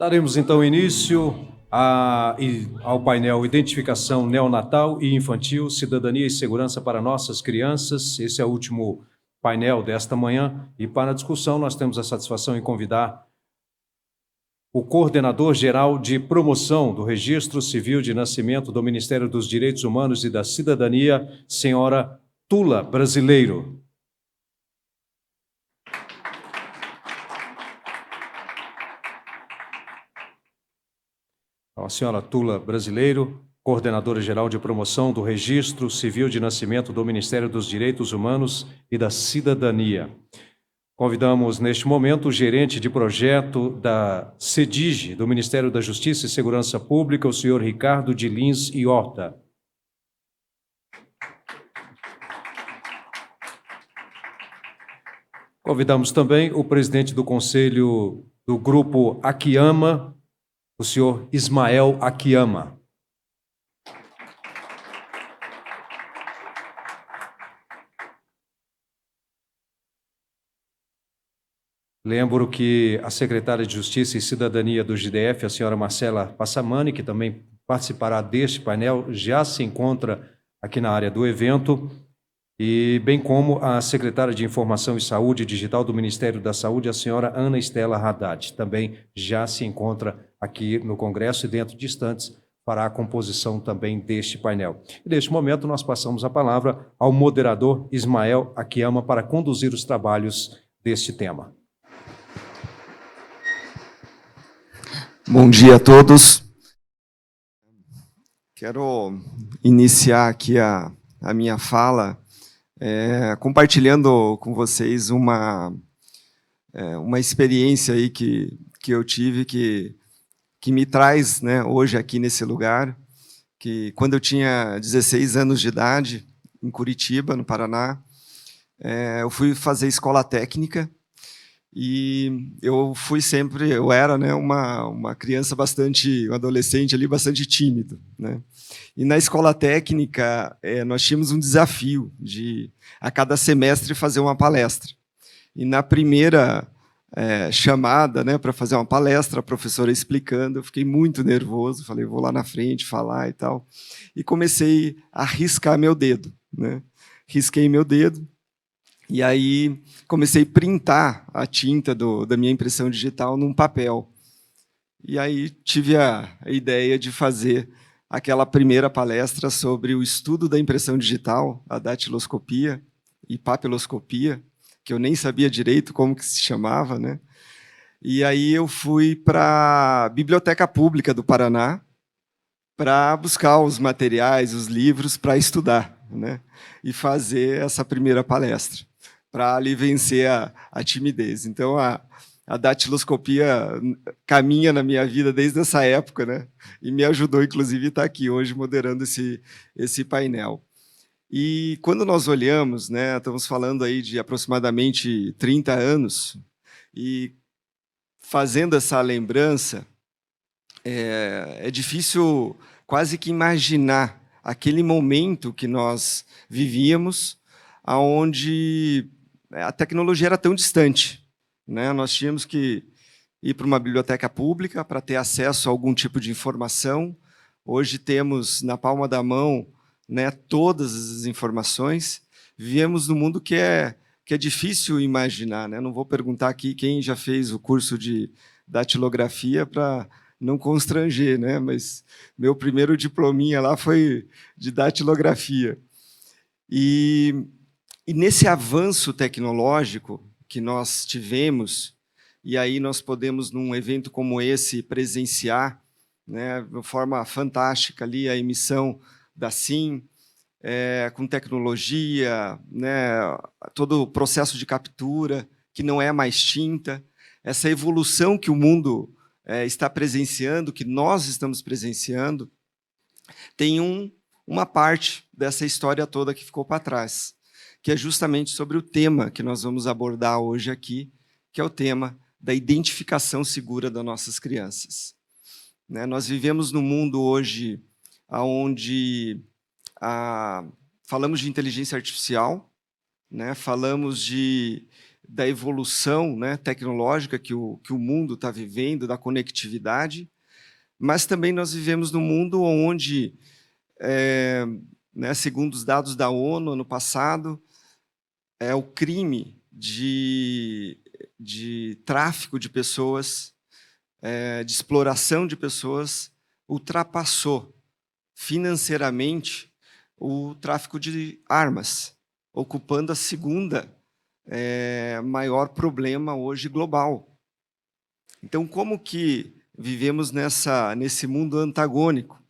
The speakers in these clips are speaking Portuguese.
Daremos então início ao painel Identificação Neonatal e Infantil, Cidadania e Segurança para Nossas Crianças. Esse é o último painel desta manhã e para a discussão nós temos a satisfação em convidar o Coordenador Geral de Promoção do Registro Civil de Nascimento do Ministério dos Direitos Humanos e da Cidadania, senhora Tula Brasileiro. A senhora Tula Brasileiro, Coordenadora Geral de Promoção do Registro Civil de Nascimento do Ministério dos Direitos Humanos e da Cidadania. Convidamos, neste momento, o gerente de projeto da CEDIGE, do Ministério da Justiça e Segurança Pública, o senhor Ricardo de Lins e Horta. Convidamos também o presidente do Conselho do Grupo Akiyama, o senhor Ismael Akiyama. Lembro que a secretária de Justiça e Cidadania do GDF, a senhora Marcela Passamani, que também participará deste painel, já se encontra aqui na área do evento, e bem como a secretária de Informação e Saúde Digital do Ministério da Saúde, a senhora Ana Estela Haddad, também já se encontra aqui no Congresso e dentro de instantes fará a composição também deste painel. E neste momento nós passamos a palavra ao moderador Ismael Akiyama para conduzir os trabalhos deste tema. Bom dia a todos. Quero iniciar aqui a minha fala compartilhando com vocês uma experiência aí que eu tive que me traz, né, hoje aqui nesse lugar, que quando eu tinha 16 anos de idade, em Curitiba, no Paraná, eu fui fazer escola técnica. E eu era, né, uma criança um adolescente ali bastante tímido, né? E na escola técnica nós tínhamos um desafio de a cada semestre fazer uma palestra. E na primeira chamada, né, para fazer uma palestra, a professora explicando, eu fiquei muito nervoso, falei, vou lá na frente falar e tal, e comecei a riscar meu dedo, né? Risquei meu dedo. E aí comecei a printar a tinta da minha impressão digital num papel. E aí tive a ideia de fazer aquela primeira palestra sobre o estudo da impressão digital, a datiloscopia e papiloscopia, que eu nem sabia direito como que se chamava, né? E aí eu fui para a Biblioteca Pública do Paraná para buscar os materiais, os livros para estudar, né? E fazer essa primeira palestra, para ali vencer a timidez. Então, a datiloscopia caminha na minha vida desde essa época, né? E me ajudou, inclusive, a estar aqui hoje moderando esse painel. E quando nós olhamos, né, estamos falando aí de aproximadamente 30 anos, e fazendo essa lembrança, é difícil quase que imaginar aquele momento que nós vivíamos, onde a tecnologia era tão distante, né? Nós tínhamos que ir para uma biblioteca pública para ter acesso a algum tipo de informação. Hoje temos na palma da mão, né, todas as informações. Vivemos num mundo que é difícil imaginar, né? Não vou perguntar aqui quem já fez o curso de datilografia para não constranger, né? Mas meu primeiro diplominha lá foi de datilografia. E nesse avanço tecnológico que nós tivemos, e aí nós podemos, num evento como esse, presenciar, né, de uma forma fantástica ali, a emissão da SIM, com tecnologia, né, todo o processo de captura, que não é mais tinta, essa evolução que o mundo está presenciando, que nós estamos presenciando, tem uma parte dessa história toda que ficou para trás, que é justamente sobre o tema que nós vamos abordar hoje aqui, que é o tema da identificação segura das nossas crianças. Né? Nós vivemos num mundo hoje onde falamos de inteligência artificial, né? Falamos da evolução, né, tecnológica que o mundo está vivendo, da conectividade, mas também nós vivemos num mundo onde, né, segundo os dados da ONU, ano passado, o crime de tráfico de pessoas, de exploração de pessoas, ultrapassou financeiramente o tráfico de armas, ocupando a segunda maior problema hoje global. Então, como que vivemos nesse mundo antagônico,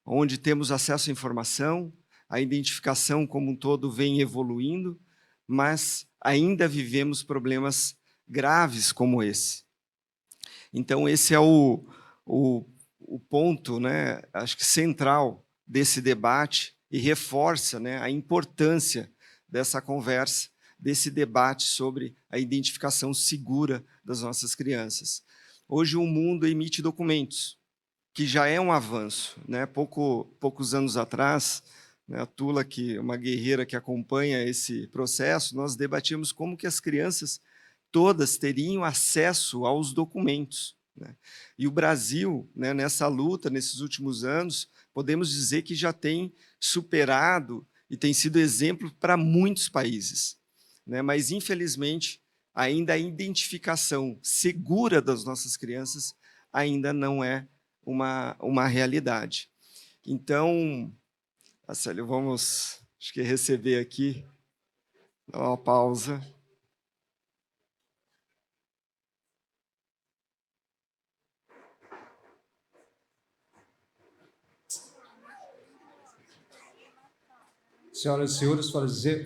onde temos acesso à informação, a identificação como um todo vem evoluindo, mas ainda vivemos problemas graves como esse? Então, esse é o ponto, né, acho que central desse debate e reforça, né, a importância dessa conversa, desse debate sobre a identificação segura das nossas crianças. Hoje, o mundo emite documentos, que já é um avanço, né? Poucos anos atrás, né, a Tula, que uma guerreira que acompanha esse processo, nós debatíamos como que as crianças todas teriam acesso aos documentos, né? E o Brasil, né, nessa luta, nesses últimos anos, podemos dizer que já tem superado e tem sido exemplo para muitos países, né? Mas, infelizmente, ainda a identificação segura das nossas crianças ainda não é uma realidade. Então, Célia, vamos, acho que receber aqui, dar uma pausa. Senhoras e senhores,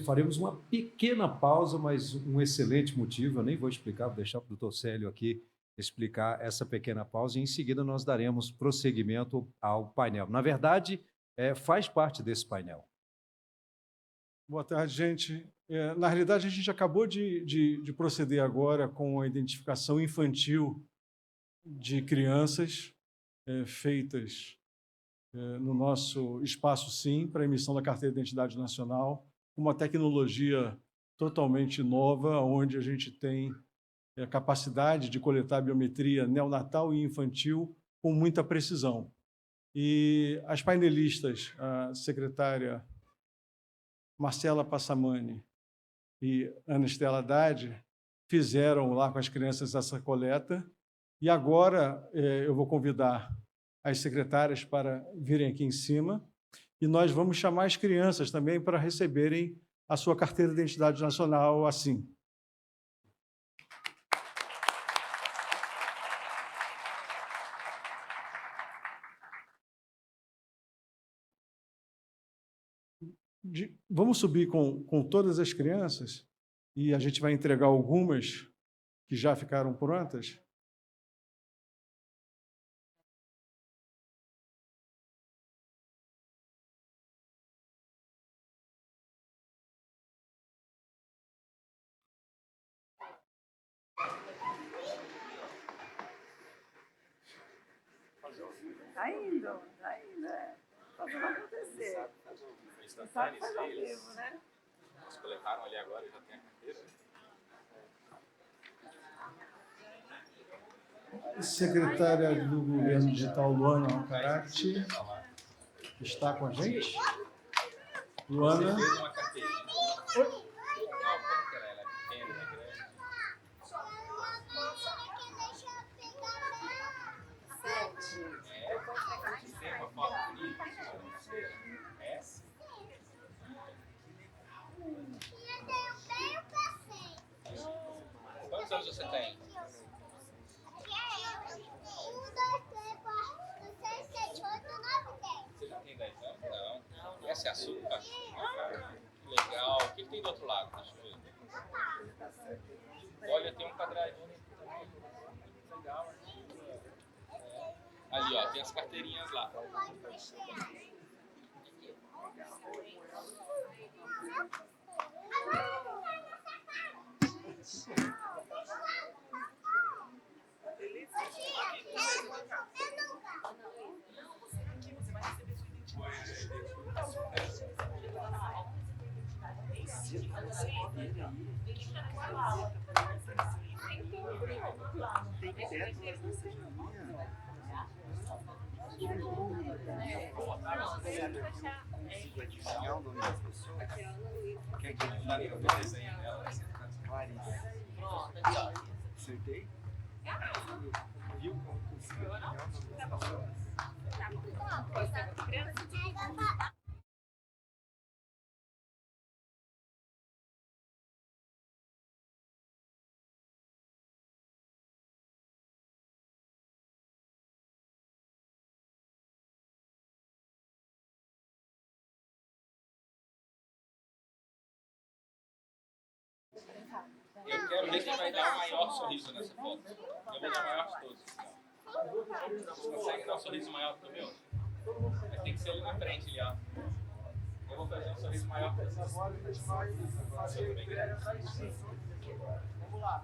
faremos uma pequena pausa, mas um excelente motivo. Eu nem vou explicar, vou deixar para o doutor Célio aqui explicar essa pequena pausa e, em seguida, nós daremos prosseguimento ao painel. Na verdade, faz parte desse painel. Boa tarde, gente. Na realidade, a gente acabou de proceder agora com a identificação infantil de crianças feitas no nosso Espaço Sim, para emissão da Carteira de Identidade Nacional, uma tecnologia totalmente nova, onde a gente tem a capacidade de coletar biometria neonatal e infantil com muita precisão. E as painelistas, a secretária Marcela Passamani e Ana Estela Haddad, fizeram lá com as crianças essa coleta, e agora eu vou convidar as secretárias para virem aqui em cima, e nós vamos chamar as crianças também para receberem a sua carteira de identidade nacional assim. Vamos subir com todas as crianças, e a gente vai entregar algumas que já ficaram prontas. Está indo, fazendo acontecer. Você sabe fazer ao vivo, né? Eles coletaram ali agora, já tem a carteira. Secretária do Governo Digital, Luana Alcarati, está com a gente? Luana. Você fez uma carteirinha. Oi? Não, como que ela é? Ela é pequena, ela é grande. Tem uma foto bonita. Essa? Quantos anos você tem? 1, 2, 3, 4, 5, 6, 7, 8, 9, 10. Você já tem 10 anos? Não. E essa é a sua? Que legal. O que tem do outro lado? Deixa eu ver. Olha, tem um quadradinho. Legal. Ali, ó, tem as carteirinhas lá. Eu quero ver quem vai dar o maior sorriso nessa foto. Eu vou dar o maior de todos. Você consegue dar um sorriso maior do meu? Mas tem que ser ali na frente, ali, ó. Eu vou fazer um sorriso maior para vocês. Vamos lá.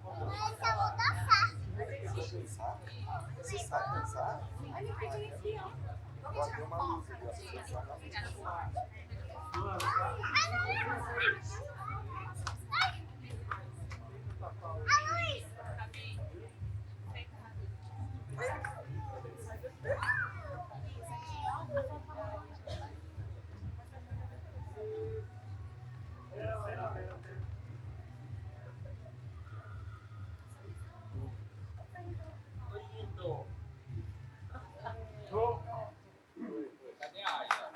Mas eu vou dançar. Você sabe dançar? Olha que bonitinho. Vamos tirar uma Cadê a Aya?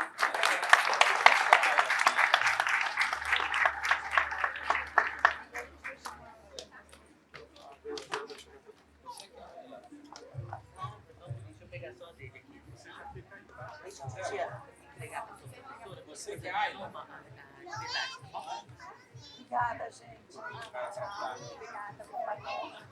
Você que é a Ayla? Obrigada, gente. Obrigada, companheiro.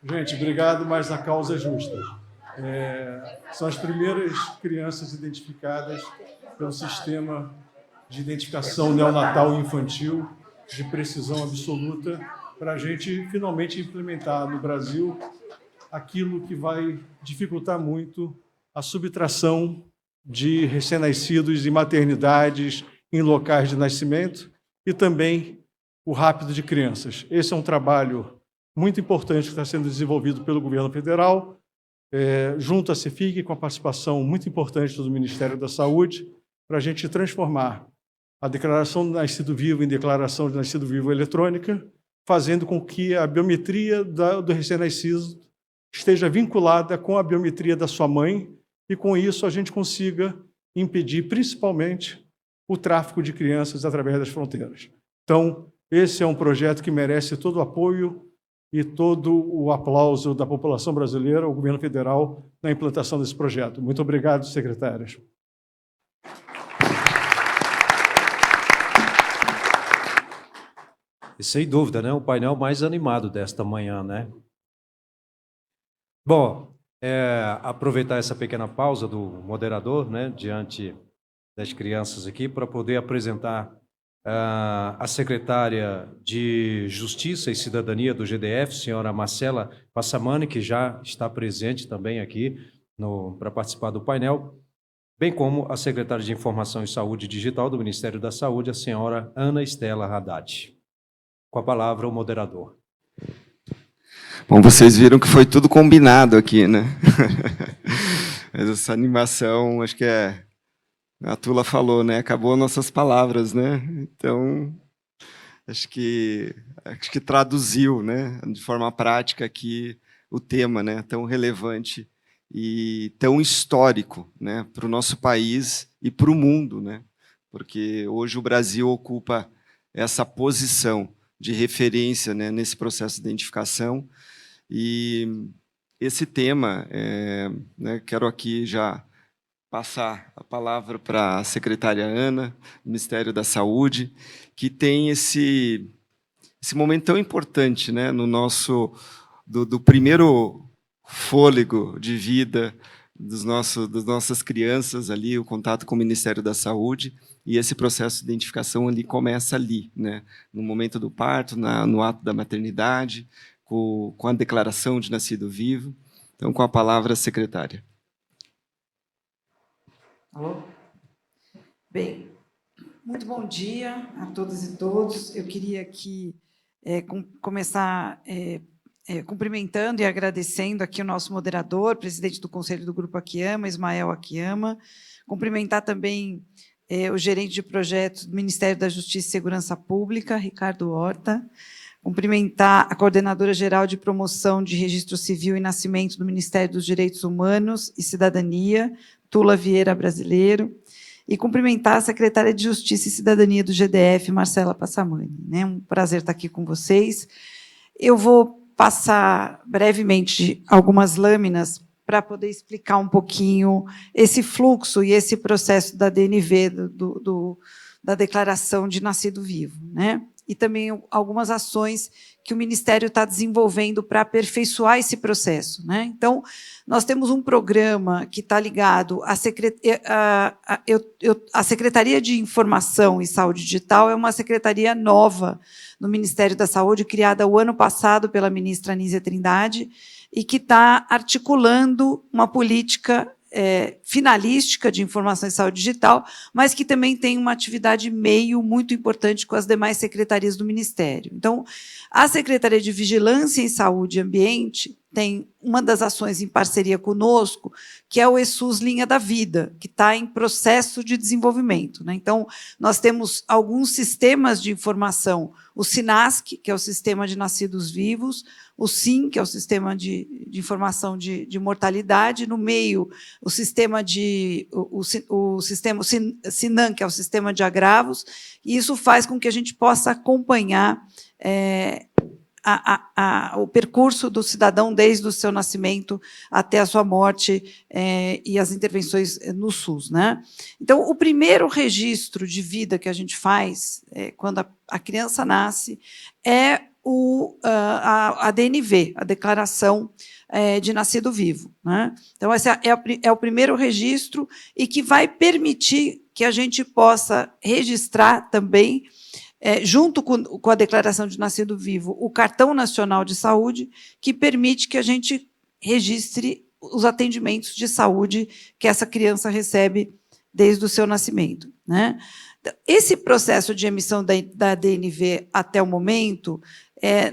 Gente, obrigado, mas a causa é justa. São as primeiras crianças identificadas pelo sistema de identificação neonatal e infantil de precisão absoluta para a gente finalmente implementar no Brasil aquilo que vai dificultar muito a subtração de recém-nascidos em maternidades, em locais de nascimento e também o rápido de crianças. Esse é um trabalho muito importante que está sendo desenvolvido pelo governo federal, junto à CEFIG, com a participação muito importante do Ministério da Saúde, para a gente transformar a declaração de nascido vivo em declaração de nascido vivo eletrônica, fazendo com que a biometria do recém-nascido esteja vinculada com a biometria da sua mãe e, com isso, a gente consiga impedir, principalmente, o tráfico de crianças através das fronteiras. Então, esse é um projeto que merece todo o apoio e todo o aplauso da população brasileira ao governo federal na implantação desse projeto. Muito obrigado, secretárias. E sem dúvida, né, o painel mais animado desta manhã, né? Bom, aproveitar essa pequena pausa do moderador, né, diante das crianças aqui, para poder apresentar a secretária de Justiça e Cidadania do GDF, senhora Marcela Passamani, que já está presente também aqui para participar do painel, bem como a secretária de Informação e Saúde Digital do Ministério da Saúde, a senhora Ana Estela Haddad. Com a palavra, o moderador. Bom, vocês viram que foi tudo combinado aqui, né? Mas essa animação, acho que a Tula falou, né? Acabou nossas palavras, né? Então, acho que traduziu, né? De forma prática aqui o tema, né? Tão relevante e tão histórico, né? Para o nosso país e para o mundo, né? Porque hoje o Brasil ocupa essa posição de referência, né, nesse processo de identificação. E esse tema, né, quero aqui já passar a palavra para a secretária Ana, do Ministério da Saúde, que tem esse momento tão importante, né, no nosso do primeiro fôlego de vida das nossas crianças ali, o contato com o Ministério da Saúde, e esse processo de identificação ali começa ali, né? No momento do parto, no ato da maternidade, com a declaração de nascido vivo. Então, com a palavra, secretária. Alô? Bem, muito bom dia a todas e todos. Eu queria aqui começar cumprimentando e agradecendo aqui o nosso moderador, presidente do Conselho do Grupo Akiyama, Ismael Akiyama. Cumprimentar também o gerente de projetos do Ministério da Justiça e Segurança Pública, Ricardo Horta. Cumprimentar a coordenadora-geral de promoção de registro civil e nascimento do Ministério dos Direitos Humanos e Cidadania, Tula Vieira Brasileiro. E cumprimentar a secretária de Justiça e Cidadania do GDF, Marcela Passamani. É um prazer estar aqui com vocês. Eu vou passar brevemente algumas lâminas para poder explicar um pouquinho esse fluxo e esse processo da DNV, da Declaração de Nascido Vivo, né? E também algumas ações que o Ministério está desenvolvendo para aperfeiçoar esse processo, né? Então, nós temos um programa que está ligado à Secretaria de Informação e Saúde Digital, é uma secretaria nova no Ministério da Saúde, criada o ano passado pela ministra Anísia Trindade, e que está articulando uma política finalística de informação e saúde digital, mas que também tem uma atividade meio muito importante com as demais secretarias do Ministério. Então, a Secretaria de Vigilância em Saúde e Ambiente tem uma das ações em parceria conosco, que é o ESUS Linha da Vida, que está em processo de desenvolvimento, né? Então, nós temos alguns sistemas de informação, o SINASC, que é o Sistema de Nascidos Vivos, o SIM, que é o Sistema de Informação de Mortalidade, no meio, o sistema SINAM, que é o Sistema de Agravos, e isso faz com que a gente possa acompanhar o percurso do cidadão desde o seu nascimento até a sua morte e as intervenções no SUS, né? Então, o primeiro registro de vida que a gente faz quando a criança nasce é a DNV, a Declaração de Nascido Vivo, né? Então, esse é o primeiro registro e que vai permitir que a gente possa registrar também, junto com a Declaração de Nascido Vivo, o Cartão Nacional de Saúde, que permite que a gente registre os atendimentos de saúde que essa criança recebe desde o seu nascimento, né? Esse processo de emissão da DNV até o momento,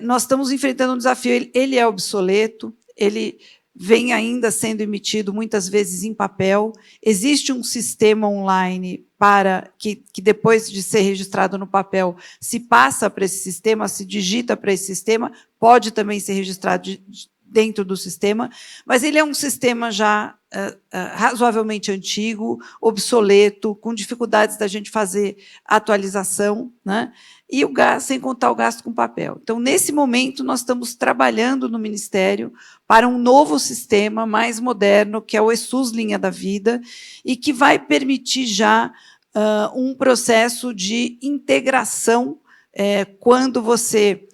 nós estamos enfrentando um desafio, ele é obsoleto, ele vem ainda sendo emitido muitas vezes em papel. Existe um sistema online para que depois de ser registrado no papel, se passa para esse sistema, se digita para esse sistema, pode também ser registrado dentro do sistema, mas ele é um sistema já razoavelmente antigo, obsoleto, com dificuldades da gente fazer atualização, né? E o gasto, sem contar o gasto com papel. Então, nesse momento, nós estamos trabalhando no Ministério para um novo sistema mais moderno, que é o ESUS Linha da Vida, e que vai permitir já um processo de integração quando você,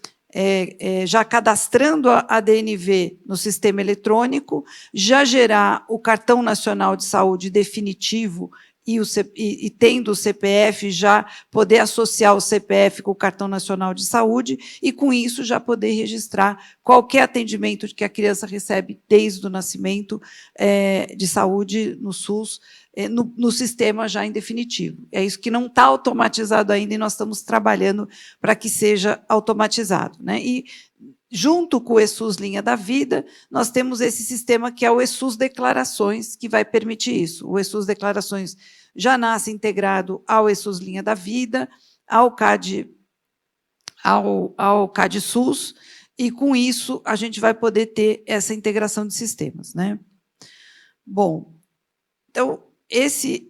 já cadastrando a DNV no sistema eletrônico, já gerar o Cartão Nacional de Saúde definitivo e tendo o CPF, já poder associar o CPF com o Cartão Nacional de Saúde e, com isso, já poder registrar qualquer atendimento que a criança recebe desde o nascimento de saúde no SUS, no sistema já em definitivo. É isso que não está automatizado ainda e nós estamos trabalhando para que seja automatizado, né? E, junto com o ESUS Linha da Vida, nós temos esse sistema que é o ESUS Declarações, que vai permitir isso. O ESUS Declarações já nasce integrado ao ESUS Linha da Vida, ao CAD-SUS, e, com isso, a gente vai poder ter essa integração de sistemas, né? Bom, então, esse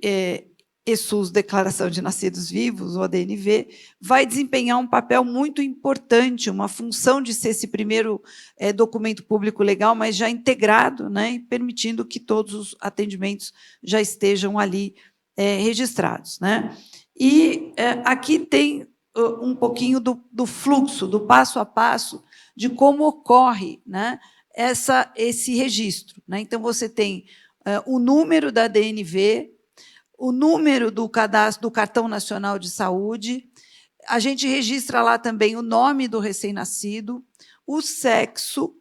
ESUS Declaração de Nascidos Vivos, o ADNV, vai desempenhar um papel muito importante, uma função de ser esse primeiro documento público legal, mas já integrado, né, permitindo que todos os atendimentos já estejam ali registrados, né? E aqui tem um pouquinho do fluxo, do passo a passo, de como ocorre, né, esse registro, né? Então, você tem o número da DNV, o número do cadastro do Cartão Nacional de Saúde. A gente registra lá também o nome do recém-nascido, o sexo,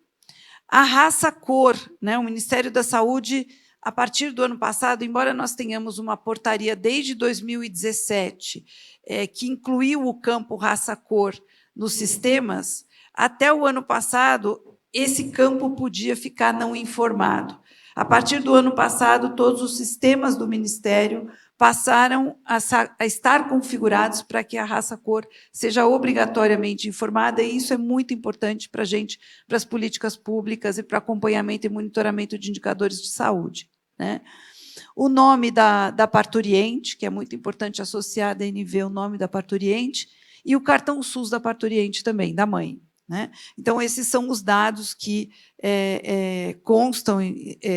a raça-cor, né? O Ministério da Saúde, a partir do ano passado, embora nós tenhamos uma portaria desde 2017, que incluiu o campo raça-cor nos sistemas, até o ano passado, esse campo podia ficar não informado. A partir do ano passado, todos os sistemas do Ministério passaram a estar configurados para que a raça-cor seja obrigatoriamente informada, e isso é muito importante para a gente, para as políticas públicas e para acompanhamento e monitoramento de indicadores de saúde, né? O nome da parturiente, que é muito importante associar a DNV o nome da parturiente, e o cartão SUS da parturiente também, da mãe, né? Então, esses são os dados que constam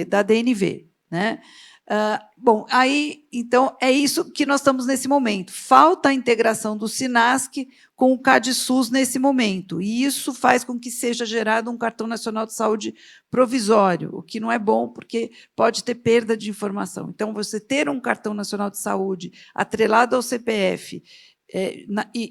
da DNV, né? Bom, aí, então, é isso que nós estamos nesse momento. Falta a integração do SINASC com o CADSUS nesse momento, e isso faz com que seja gerado um Cartão Nacional de Saúde provisório, o que não é bom, porque pode ter perda de informação. Então, você ter um Cartão Nacional de Saúde atrelado ao CPF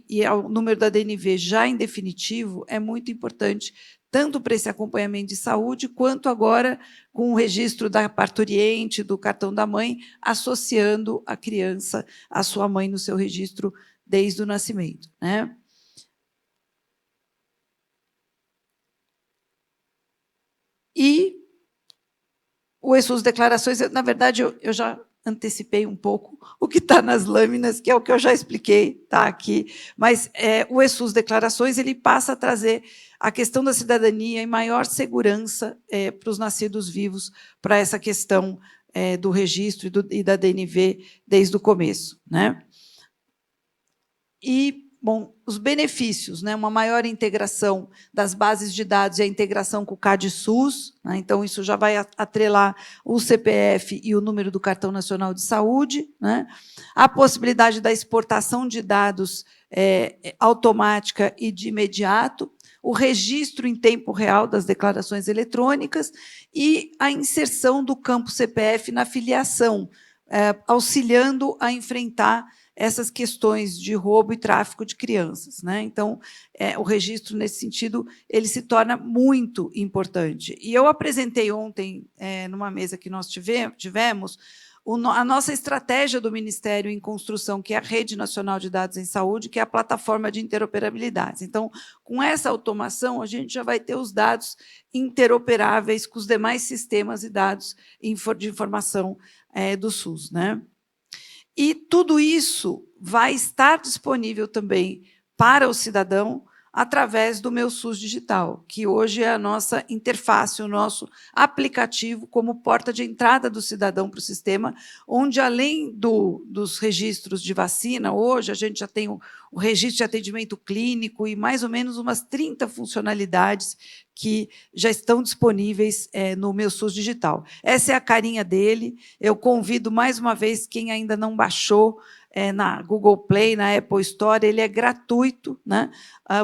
e ao número da DNV já em definitivo é muito importante, tanto para esse acompanhamento de saúde, quanto agora com o registro da parturiente, do cartão da mãe, associando a criança à sua mãe no seu registro desde o nascimento, né? E o ESUS Declarações, na verdade, eu já antecipei um pouco o que está nas lâminas, que é o que eu já expliquei, está aqui, mas o ESUS Declarações ele passa a trazer a questão da cidadania e maior segurança para os nascidos vivos, para essa questão do registro e da DNV desde o começo, né? E, bom, os benefícios, né? Uma maior integração das bases de dados e a integração com o CADSUS, né? Então, isso já vai atrelar o CPF e o número do Cartão Nacional de Saúde, né? A possibilidade da exportação de dados automática e de imediato, o registro em tempo real das declarações eletrônicas e a inserção do campo CPF na filiação, auxiliando a enfrentar essas questões de roubo e tráfico de crianças, né? Então, o registro, nesse sentido, ele se torna muito importante. E eu apresentei ontem, numa mesa que nós tivemos, a nossa estratégia do Ministério em construção, que é a Rede Nacional de Dados em Saúde, que é a plataforma de interoperabilidade. Então, com essa automação, a gente já vai ter os dados interoperáveis com os demais sistemas e dados de informação do SUS, né? E tudo isso vai estar disponível também para o cidadão através do Meu SUS Digital, que hoje é a nossa interface, o nosso aplicativo como porta de entrada do cidadão para o sistema, onde, além dos registros de vacina, hoje a gente já tem o registro de atendimento clínico e mais ou menos umas 30 funcionalidades que já estão disponíveis no Meu SUS Digital. Essa é a carinha dele. Eu convido, mais uma vez, quem ainda não baixou, na Google Play, na Apple Store, ele é gratuito, né?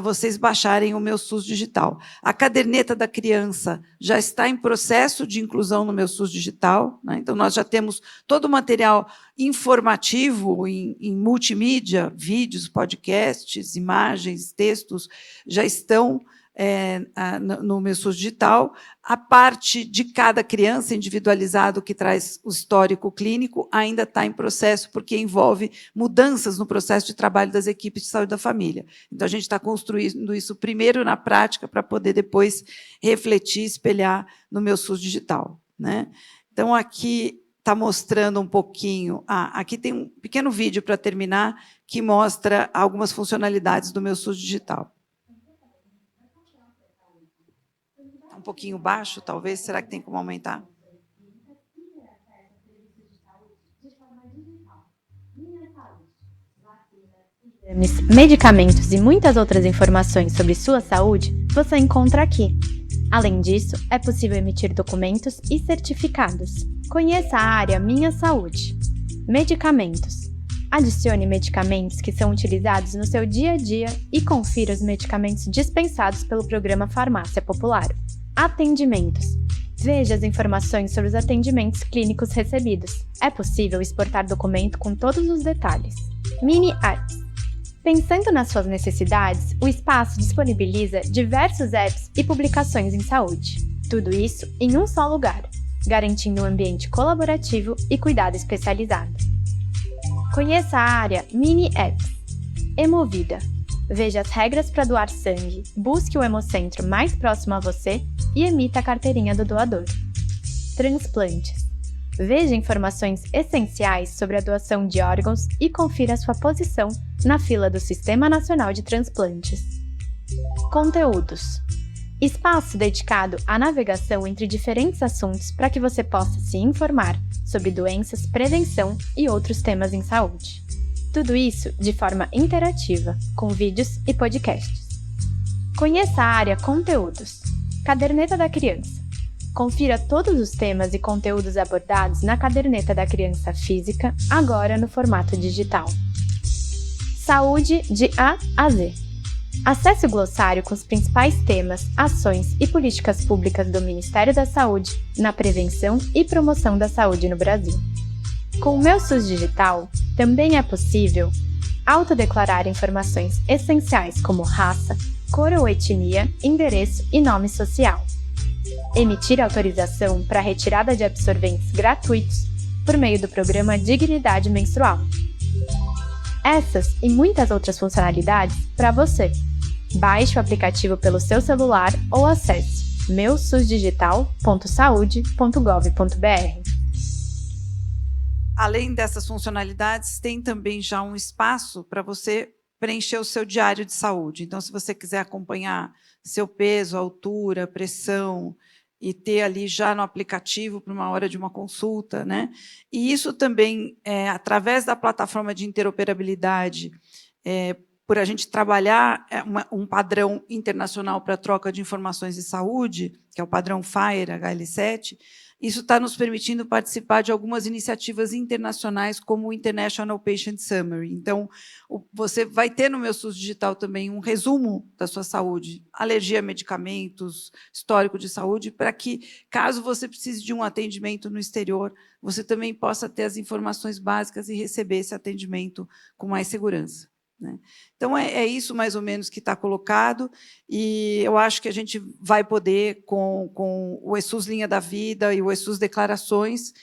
Vocês baixarem o Meu SUS Digital. A caderneta da criança já está em processo de inclusão no Meu SUS Digital, né? Então, nós já temos todo o material informativo em multimídia, vídeos, podcasts, imagens, textos, já estão no Meu SUS Digital. A parte de cada criança individualizado, que traz o histórico clínico, ainda está em processo, porque envolve mudanças no processo de trabalho das equipes de saúde da família. Então, a gente está construindo isso primeiro na prática, para poder depois refletir, espelhar no Meu SUS Digital, né? Então, aqui está mostrando um pouquinho... aqui tem um pequeno vídeo para terminar, que mostra algumas funcionalidades do Meu SUS Digital. Um pouquinho baixo, talvez. Será que tem como aumentar? Medicamentos e muitas outras informações sobre sua saúde você encontra aqui. Além disso, é possível emitir documentos e certificados. Conheça a área Minha Saúde. Medicamentos. Adicione medicamentos que são utilizados no seu dia a dia e confira os medicamentos dispensados pelo programa Farmácia Popular. Atendimentos. Veja as informações sobre os atendimentos clínicos recebidos. É possível exportar documento com todos os detalhes. Mini Apps. Pensando nas suas necessidades, o espaço disponibiliza diversos apps e publicações em saúde. Tudo isso em um só lugar, garantindo um ambiente colaborativo e cuidado especializado. Conheça a área Mini Apps. Hemovida. Veja as regras para doar sangue, busque o hemocentro mais próximo a você e emita a carteirinha do doador. Transplantes. Veja informações essenciais sobre a doação de órgãos e confira sua posição na fila do Sistema Nacional de Transplantes. Conteúdos. Espaço dedicado à navegação entre diferentes assuntos para que você possa se informar sobre doenças, prevenção e outros temas em saúde. Tudo isso de forma interativa, com vídeos e podcasts. Conheça a área Conteúdos. Caderneta da Criança. Confira todos os temas e conteúdos abordados na Caderneta da Criança Física, agora no formato digital. Saúde de A a Z. Acesse o glossário com os principais temas, ações e políticas públicas do Ministério da Saúde na prevenção e promoção da saúde no Brasil. Com o Meu SUS Digital, também é possível autodeclarar informações essenciais como raça, cor ou etnia, endereço e nome social. Emitir autorização para retirada de absorventes gratuitos por meio do programa Dignidade Menstrual. Essas e muitas outras funcionalidades para você. Baixe o aplicativo pelo seu celular ou acesse meususdigital.saude.gov.br. Além dessas funcionalidades, tem também já um espaço para você preencher o seu diário de saúde. Então, se você quiser acompanhar seu peso, altura, pressão, e ter ali já no aplicativo para uma hora de uma consulta, né? E isso também, através da plataforma de interoperabilidade, por a gente trabalhar um padrão internacional para troca de informações de saúde, que é o padrão FHIR, HL7, isso está nos permitindo participar de algumas iniciativas internacionais, como o International Patient Summary. Então, você vai ter no Meu SUS Digital também um resumo da sua saúde, alergia a medicamentos, histórico de saúde, para que, caso você precise de um atendimento no exterior, você também possa ter as informações básicas e receber esse atendimento com mais segurança, né? Então, é isso mais ou menos que está colocado, e eu acho que a gente vai poder, com o ESUS Linha da Vida e o ESUS Declarações,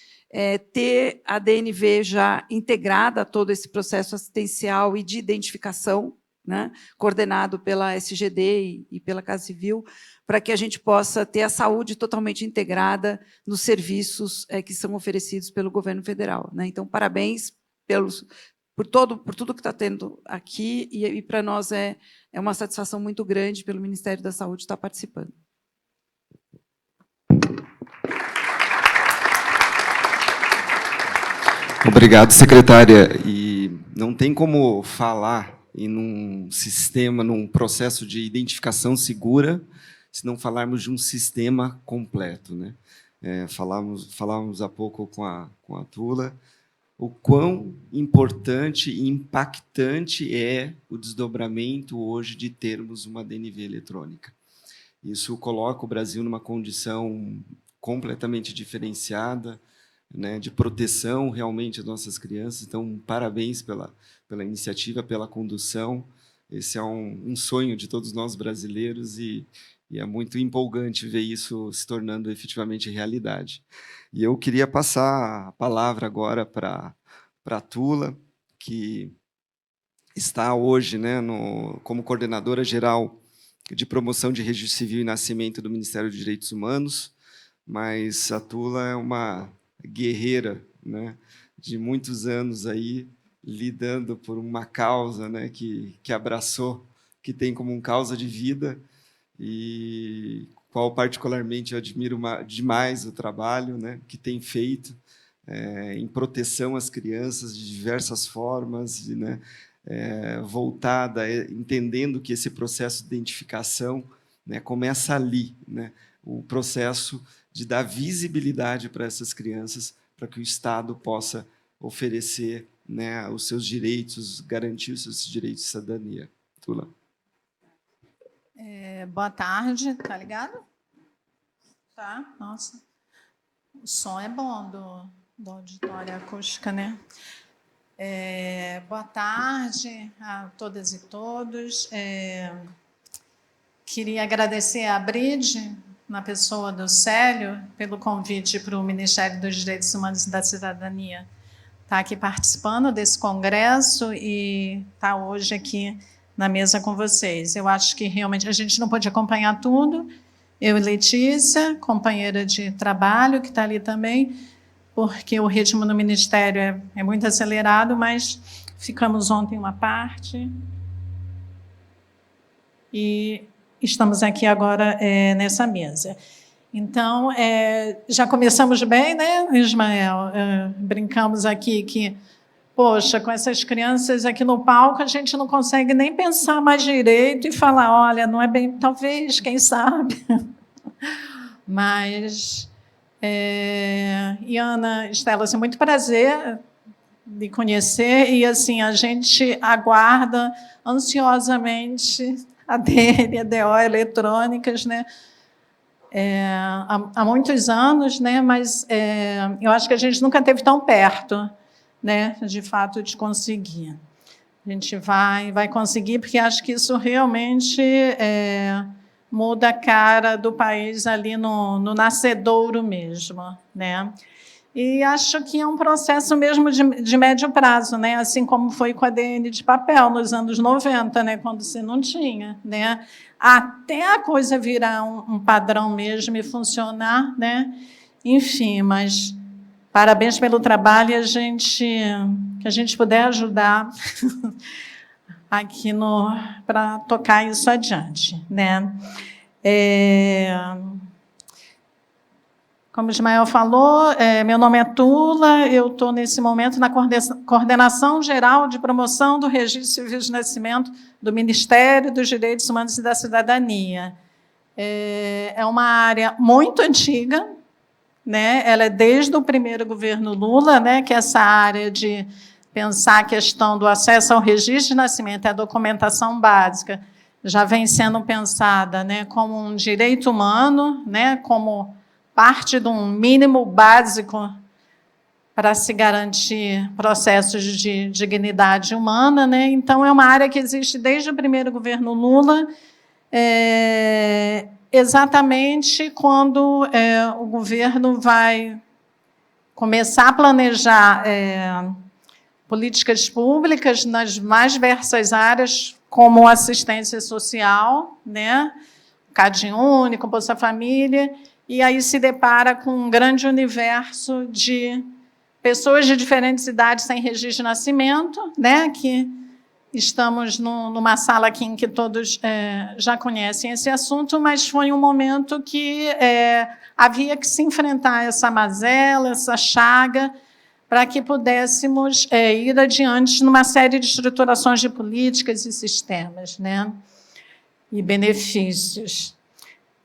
ter a DNV já integrada a todo esse processo assistencial e de identificação, né, coordenado pela SGD e pela Casa Civil, para que a gente possa ter a saúde totalmente integrada nos serviços que são oferecidos pelo governo federal, né? Então, parabéns por tudo que está tendo aqui, e para nós é uma satisfação muito grande pelo Ministério da Saúde estar participando. Obrigado, secretária. E não tem como falar em um sistema, num processo de identificação segura, se não falarmos de um sistema completo, né? Falávamos há pouco com a Tula, o quão importante e impactante é o desdobramento hoje de termos uma DNV eletrônica. Isso coloca o Brasil numa condição completamente diferenciada, né, de proteção realmente das nossas crianças. Então, parabéns pela iniciativa, pela condução. Esse é um sonho de todos nós brasileiros e é muito empolgante ver isso se tornando efetivamente realidade. E eu queria passar a palavra agora para a Tula, que está hoje, né, como coordenadora geral de promoção de registro civil e nascimento do Ministério dos Direitos Humanos, mas a Tula é uma guerreira, né, de muitos anos aí, lidando por uma causa, né, que abraçou, que tem como uma causa de vida, e qual particularmente eu admiro demais o trabalho, né, que tem feito em proteção às crianças de diversas formas, né, voltada, entendendo que esse processo de identificação, né, começa ali, né, o processo de dar visibilidade para essas crianças, para que o Estado possa oferecer, né, os seus direitos, garantir os seus direitos de cidadania. Tula. Boa tarde, tá ligado? Tá? Nossa, o som é bom do auditório, a acústica, né? Boa tarde a todas e todos. Queria agradecer à Bride, na pessoa do Célio, pelo convite para o Ministério dos Direitos Humanos e da Cidadania estar aqui participando desse congresso e estar hoje aqui na mesa com vocês. Eu acho que realmente a gente não pôde acompanhar tudo. Eu e Letícia, companheira de trabalho, que está ali também, porque o ritmo no Ministério é muito acelerado, mas ficamos ontem uma parte e estamos aqui agora nessa mesa. Então, já começamos bem, né, Ismael? Brincamos aqui que, poxa, com essas crianças aqui no palco, a gente não consegue nem pensar mais direito e falar, olha, não é bem, talvez, quem sabe. Mas, e Ana, Estela, assim, muito prazer de conhecer e, assim, a gente aguarda ansiosamente a DN, a DO eletrônicas, né? Há muitos anos, né? Mas eu acho que a gente nunca esteve tão perto, né? De fato, de conseguir. A gente vai conseguir, porque acho que isso realmente muda a cara do país ali no nascedouro mesmo, né? E acho que é um processo mesmo de médio prazo, né? Assim como foi com a DN de papel nos anos 90, né? Quando você não tinha, né? Até a coisa virar um padrão mesmo e funcionar, né? Enfim, mas parabéns pelo trabalho e que a gente puder ajudar aqui para tocar isso adiante, né? Como o Ismael falou, meu nome é Tula, eu estou, nesse momento, na Coordenação Geral de Promoção do Registro Civil de Nascimento do Ministério dos Direitos Humanos e da Cidadania. É uma área muito antiga, né? Ela é desde o primeiro governo Lula, né? Que é essa área de pensar a questão do acesso ao registro de nascimento e à documentação básica já vem sendo pensada, né, como um direito humano, né, como parte de um mínimo básico para se garantir processos de dignidade humana, né? Então, é uma área que existe desde o primeiro governo Lula, exatamente quando o governo vai começar a planejar políticas públicas nas mais diversas áreas, como assistência social, né? Cadinho Único, Bolsa Família, e aí se depara com um grande universo de pessoas de diferentes idades sem registro de nascimento, né? Que estamos numa sala aqui em que todos já conhecem esse assunto, mas foi um momento que havia que se enfrentar essa mazela, essa chaga, para que pudéssemos ir adiante numa série de estruturações de políticas e sistemas, né? E benefícios.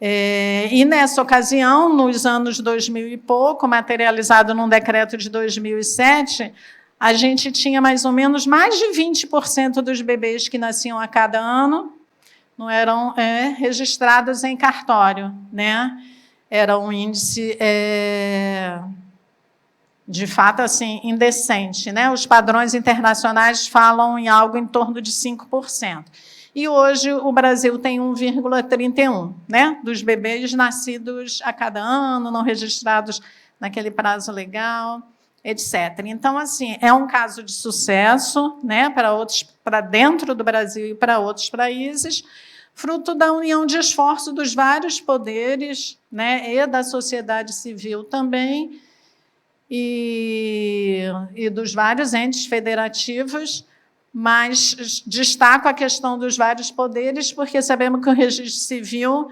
E, nessa ocasião, nos anos 2000 e pouco, materializado num decreto de 2007, a gente tinha mais ou menos mais de 20% dos bebês que nasciam a cada ano não eram registrados em cartório, né? Era um índice, de fato, assim, indecente, né? Os padrões internacionais falam em algo em torno de 5%. E hoje o Brasil tem 1,31%, né, dos bebês nascidos a cada ano, não registrados naquele prazo legal, etc. Então, assim, é um caso de sucesso, né, para dentro do Brasil e para outros países, fruto da união de esforço dos vários poderes, né, e da sociedade civil também, e dos vários entes federativos, mas destaco a questão dos vários poderes, porque sabemos que o registro civil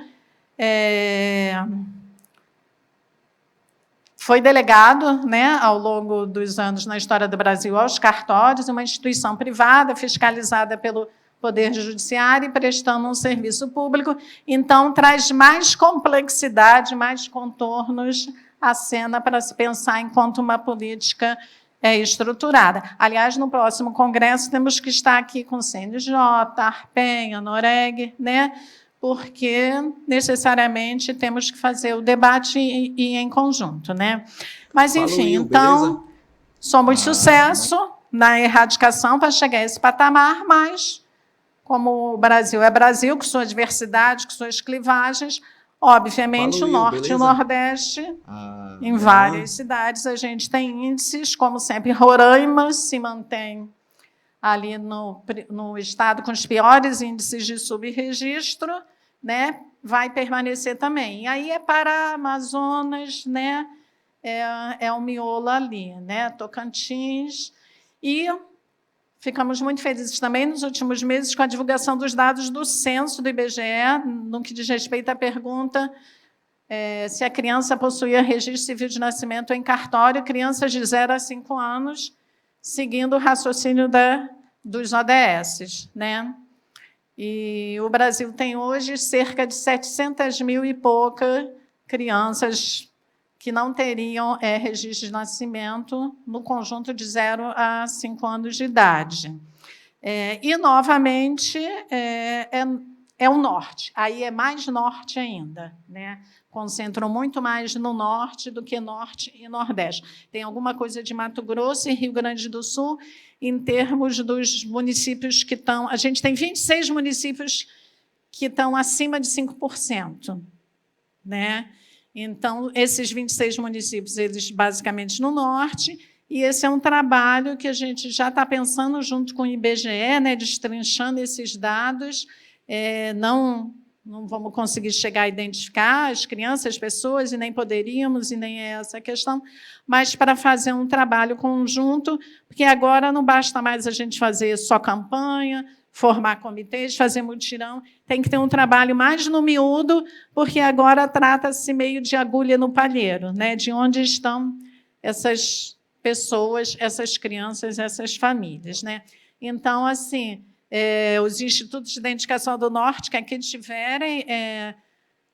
foi delegado, né, ao longo dos anos na história do Brasil aos cartórios, uma instituição privada fiscalizada pelo Poder Judiciário e prestando um serviço público, então traz mais complexidade, mais contornos à cena para se pensar enquanto uma política estruturada. Aliás, no próximo congresso temos que estar aqui com o CNJ, Arpen, a Noreg, né, porque necessariamente temos que fazer o debate e em conjunto, né? Mas, enfim, Will, então, beleza? somos sucesso na erradicação para chegar a esse patamar, mas, como o Brasil é Brasil, com sua diversidade, com suas clivagens, obviamente, Fala, o Will, Norte e o beleza? Nordeste, em vamos várias lá. cidades, a gente tem índices, como sempre, Roraima se mantém ali no estado com os piores índices de subregistro, né? Vai permanecer também. E aí é para Amazonas, né? É o miolo ali, né? Tocantins. E ficamos muito felizes também nos últimos meses com a divulgação dos dados do censo do IBGE, no que diz respeito à pergunta se a criança possuía registro civil de nascimento em cartório, crianças de 0 a 5 anos, seguindo o raciocínio dos ODS, né? E o Brasil tem hoje cerca de 700 mil e pouca crianças que não teriam registro de nascimento no conjunto de 0 a 5 anos de idade. E, novamente, é o norte. Aí é mais norte ainda, né? Concentram muito mais no norte do que norte e nordeste. Tem alguma coisa de Mato Grosso e Rio Grande do Sul, em termos dos municípios que estão... A gente tem 26 municípios que estão acima de 5%. Né? Então, esses 26 municípios, eles basicamente no norte, e esse é um trabalho que a gente já está pensando junto com o IBGE, né, destrinchando esses dados. Não vamos conseguir chegar a identificar as crianças, as pessoas, e nem poderíamos, e nem é essa a questão, mas para fazer um trabalho conjunto, porque agora não basta mais a gente fazer só campanha, formar comitês, fazer mutirão, tem que ter um trabalho mais no miúdo, porque agora trata-se meio de agulha no palheiro, né? De onde estão essas pessoas, essas crianças, essas famílias, né? Então, assim, os institutos de identificação do Norte que aqui estiverem,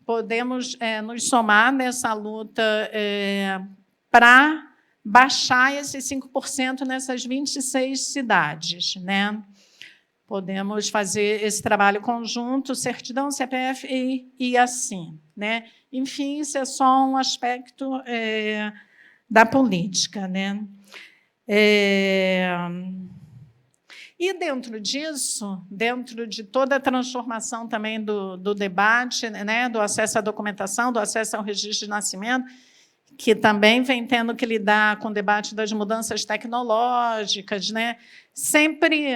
podemos nos somar nessa luta para baixar esses 5% nessas 26 cidades, né? Podemos fazer esse trabalho conjunto, certidão, CPF e assim, né? Enfim, isso é só um aspecto da política, né? E, dentro disso, dentro de toda a transformação também do debate, né, do acesso à documentação, do acesso ao registro de nascimento, que também vem tendo que lidar com o debate das mudanças tecnológicas, né, sempre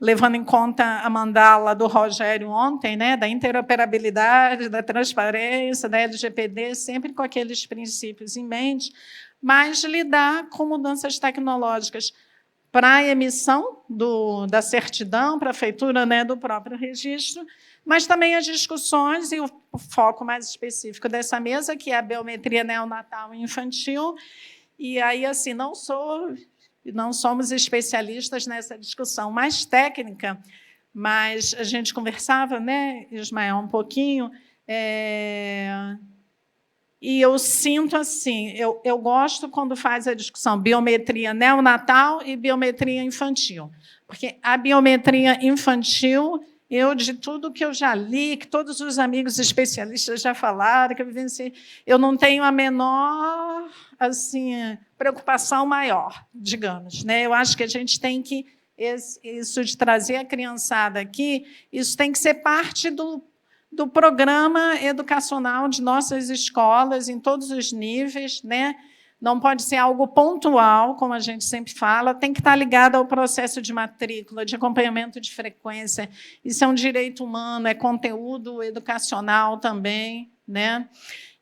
levando em conta a mandala do Rogério ontem, né, da interoperabilidade, da transparência, da LGPD, sempre com aqueles princípios em mente, mas lidar com mudanças tecnológicas para a emissão da certidão, para a feitura, né, do próprio registro, mas também as discussões e o foco mais específico dessa mesa, que é a biometria neonatal e infantil. E aí, assim, não somos especialistas nessa discussão mais técnica, mas a gente conversava, né, Ismael, um pouquinho, e eu sinto assim, eu gosto quando faz a discussão biometria neonatal e biometria infantil, porque a biometria infantil, de tudo que eu já li, que todos os amigos especialistas já falaram, que eu vivenciei, eu não tenho a menor assim, preocupação maior, digamos, né? Eu acho que a gente tem que, isso de trazer a criançada aqui, isso tem que ser parte do programa educacional de nossas escolas, em todos os níveis, né? Não pode ser algo pontual, como a gente sempre fala, tem que estar ligado ao processo de matrícula, de acompanhamento de frequência. Isso é um direito humano, é conteúdo educacional também, né?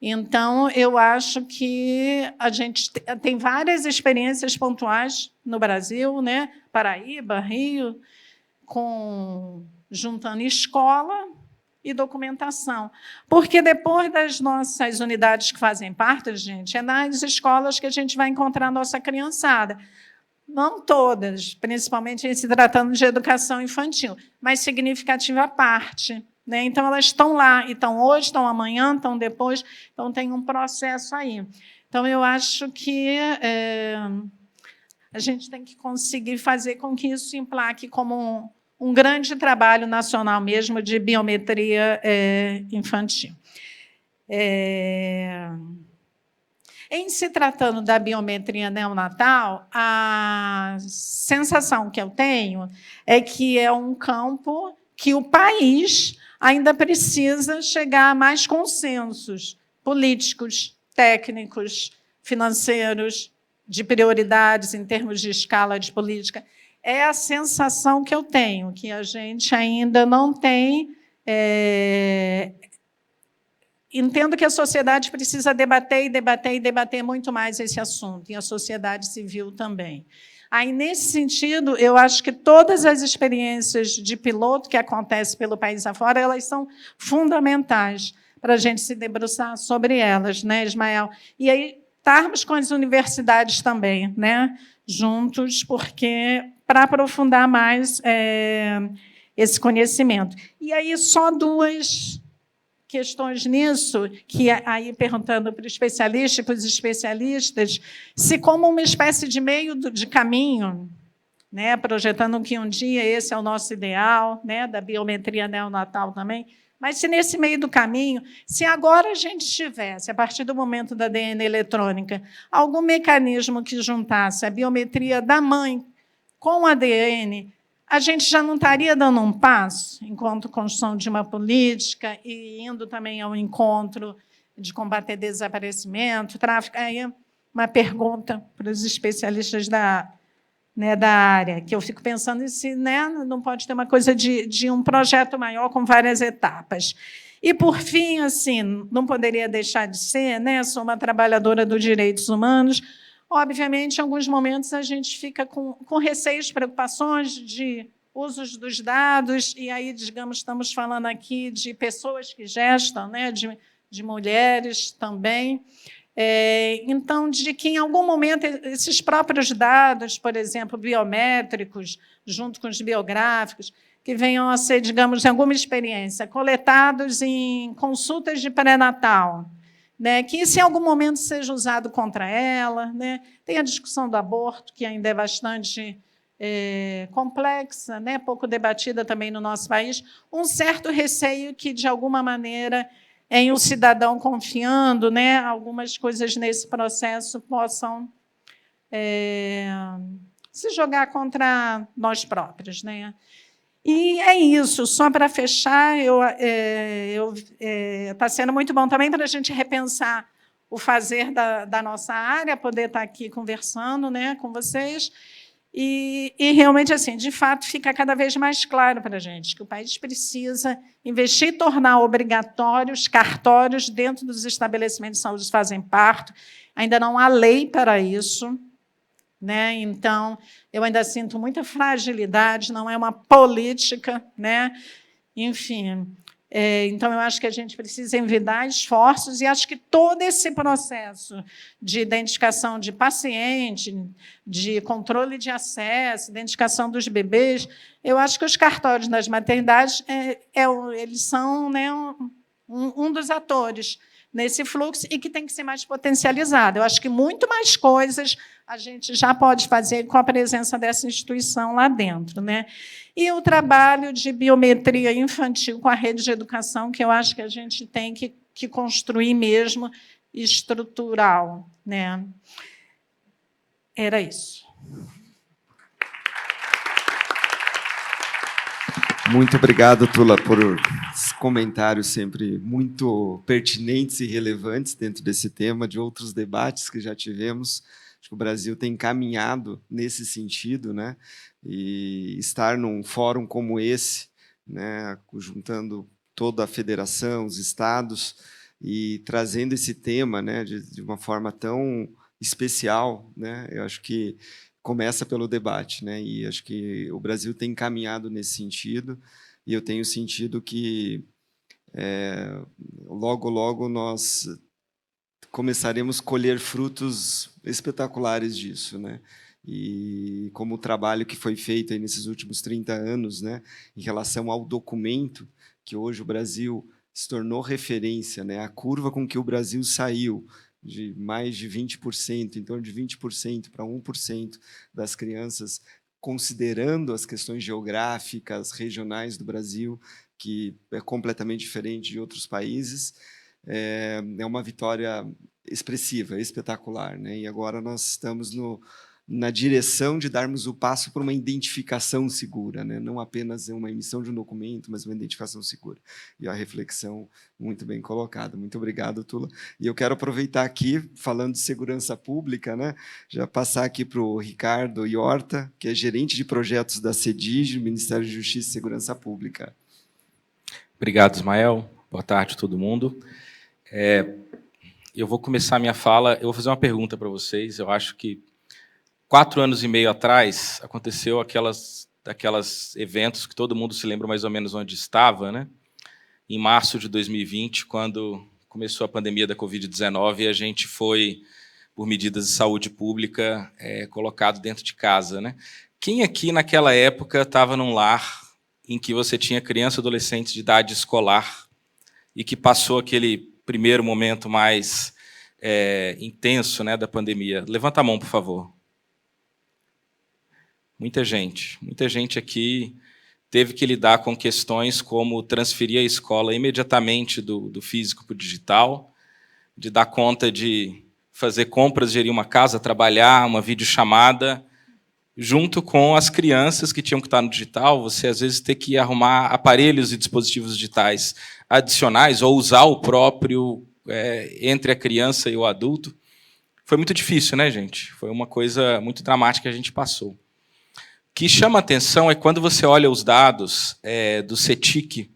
Então, eu acho que a gente tem várias experiências pontuais no Brasil, né? Paraíba, Rio, juntando escola e documentação. Porque depois das nossas unidades que fazem parte, gente, é nas escolas que a gente vai encontrar a nossa criançada. Não todas, principalmente em se tratando de educação infantil, mas significativa parte. Né? Então, elas estão lá, e estão hoje, estão amanhã, estão depois, então tem um processo aí. Então, eu acho que a gente tem que conseguir fazer com que isso se emplaque como um grande trabalho nacional mesmo de biometria infantil. Em se tratando da biometria neonatal, a sensação que eu tenho é que é um campo que o país ainda precisa chegar a mais consensos políticos, técnicos, financeiros, de prioridades em termos de escala de política. É a sensação que eu tenho, que a gente ainda não tem. Entendo que a sociedade precisa debater e debater e debater muito mais esse assunto, e a sociedade civil também. Aí, nesse sentido, eu acho que todas as experiências de piloto que acontecem pelo país afora, elas são fundamentais para a gente se debruçar sobre elas, né, Ismael? E aí, estarmos com as universidades também, né, juntos, porque para aprofundar mais esse conhecimento. E aí, só duas questões nisso, que aí perguntando para o especialista e para os especialistas, se como uma espécie de meio de caminho, né, projetando que um dia esse é o nosso ideal, né, da biometria neonatal também, mas se nesse meio do caminho, se agora a gente tivesse, a partir do momento da ADN eletrônica, algum mecanismo que juntasse a biometria da mãe com o ADN, a gente já não estaria dando um passo enquanto construção de uma política e indo também ao encontro de combater desaparecimento, tráfico? Aí uma pergunta para os especialistas da área, que eu fico pensando se não pode ter uma coisa de um projeto maior com várias etapas. E, por fim, assim, não poderia deixar de ser, sou uma trabalhadora dos direitos humanos. Obviamente, em alguns momentos, a gente fica com receios, preocupações de usos dos dados, e aí, digamos, estamos falando aqui de pessoas que gestam, de mulheres também. Então, de que, em algum momento, esses próprios dados, por exemplo, biométricos, junto com os biográficos, que venham a ser, digamos, em alguma experiência, coletados em consultas de pré-natal, que isso, em algum momento, seja usado contra ela. Tem a discussão do aborto, que ainda é bastante complexa, pouco debatida também no nosso país, um certo receio que, de alguma maneira, em um cidadão confiando, algumas coisas nesse processo possam se jogar contra nós próprios. E é isso, só para fechar, está sendo muito bom também para a gente repensar o fazer da nossa área, poder estar aqui conversando com vocês. E realmente, assim, de fato, fica cada vez mais claro para a gente que o país precisa investir e tornar obrigatórios cartórios dentro dos estabelecimentos de saúde que fazem parto. Ainda não há lei para isso. Então, eu ainda sinto muita fragilidade, não é uma política. Enfim, então, eu acho que a gente precisa envidar esforços, e acho que todo esse processo de identificação de paciente, de controle de acesso, identificação dos bebês, eu acho que os cartórios das maternidades eles são um dos atores nesse fluxo e que tem que ser mais potencializado. Eu acho que muito mais coisas a gente já pode fazer com a presença dessa instituição lá dentro. E o trabalho de biometria infantil com a rede de educação, que eu acho que a gente tem que construir mesmo, estrutural. Era isso. Muito obrigado, Tula, por esses comentários sempre muito pertinentes e relevantes dentro desse tema, de outros debates que já tivemos. Acho que o Brasil tem caminhado nesse sentido, e estar num fórum como esse, juntando toda a federação, os estados, e trazendo esse tema de uma forma tão especial, eu acho que começa pelo debate, e acho que o Brasil tem caminhado nesse sentido, e eu tenho sentido que logo, logo nós começaremos a colher frutos espetaculares disso, E como o trabalho que foi feito aí nesses últimos 30 anos, em relação ao documento, que hoje o Brasil se tornou referência, a curva com que o Brasil saiu de mais de 20%, em torno de 20% para 1% das crianças considerando as questões geográficas, regionais do Brasil, que é completamente diferente de outros países, é uma vitória expressiva, espetacular, né? E agora nós estamos na direção de darmos o passo para uma identificação segura, né? Não apenas uma emissão de um documento, mas uma identificação segura. E a reflexão muito bem colocada. Muito obrigado, Tula. E eu quero aproveitar aqui, falando de segurança pública, né? Já passar aqui para o Ricardo Iorta, que é gerente de projetos da CEDIG, Ministério de Justiça e Segurança Pública. Obrigado, Ismael. Boa tarde a todo mundo. Eu vou começar a minha fala, eu vou fazer uma pergunta para vocês. Eu acho que 4 anos e meio atrás, aconteceu aquelas eventos que todo mundo se lembra mais ou menos onde estava, né? Em março de 2020, quando começou a pandemia da Covid-19, e a gente foi, por medidas de saúde pública, colocado dentro de casa, né? Quem aqui, naquela época, estava num lar em que você tinha criança e adolescente de idade escolar e que passou aquele primeiro momento mais intenso, né, da pandemia? Levanta a mão, por favor. Muita gente aqui teve que lidar com questões como transferir a escola imediatamente do físico para o digital, de dar conta de fazer compras, gerir uma casa, trabalhar, uma videochamada, junto com as crianças que tinham que estar no digital. Você, às vezes, ter que arrumar aparelhos e dispositivos digitais adicionais ou usar o próprio entre a criança e o adulto. Foi muito difícil, né, gente? Foi uma coisa muito dramática que a gente passou. O que chama atenção é quando você olha os dados do CETIC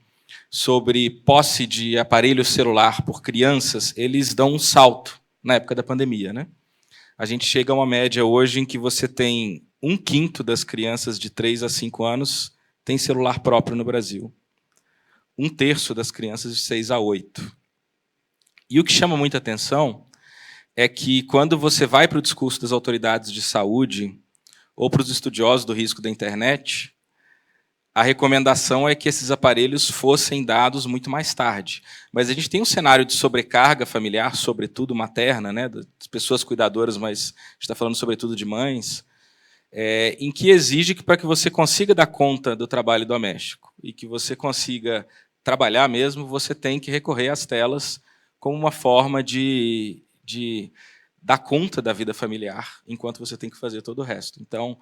sobre posse de aparelho celular por crianças, eles dão um salto na época da pandemia, né? A gente chega a uma média hoje em que você tem 1/5 das crianças de 3 a 5 anos tem celular próprio no Brasil. 1/3 das crianças de 6 a 8. E o que chama muita atenção é que, quando você vai para o discurso das autoridades de saúde ou para os estudiosos do risco da internet, a recomendação é que esses aparelhos fossem dados muito mais tarde. Mas a gente tem um cenário de sobrecarga familiar, sobretudo materna, né, das pessoas cuidadoras, mas a gente está falando sobretudo de mães, em que exige que, para que você consiga dar conta do trabalho doméstico e que você consiga trabalhar mesmo, você tem que recorrer às telas como uma forma de dar conta da vida familiar, enquanto você tem que fazer todo o resto. Então,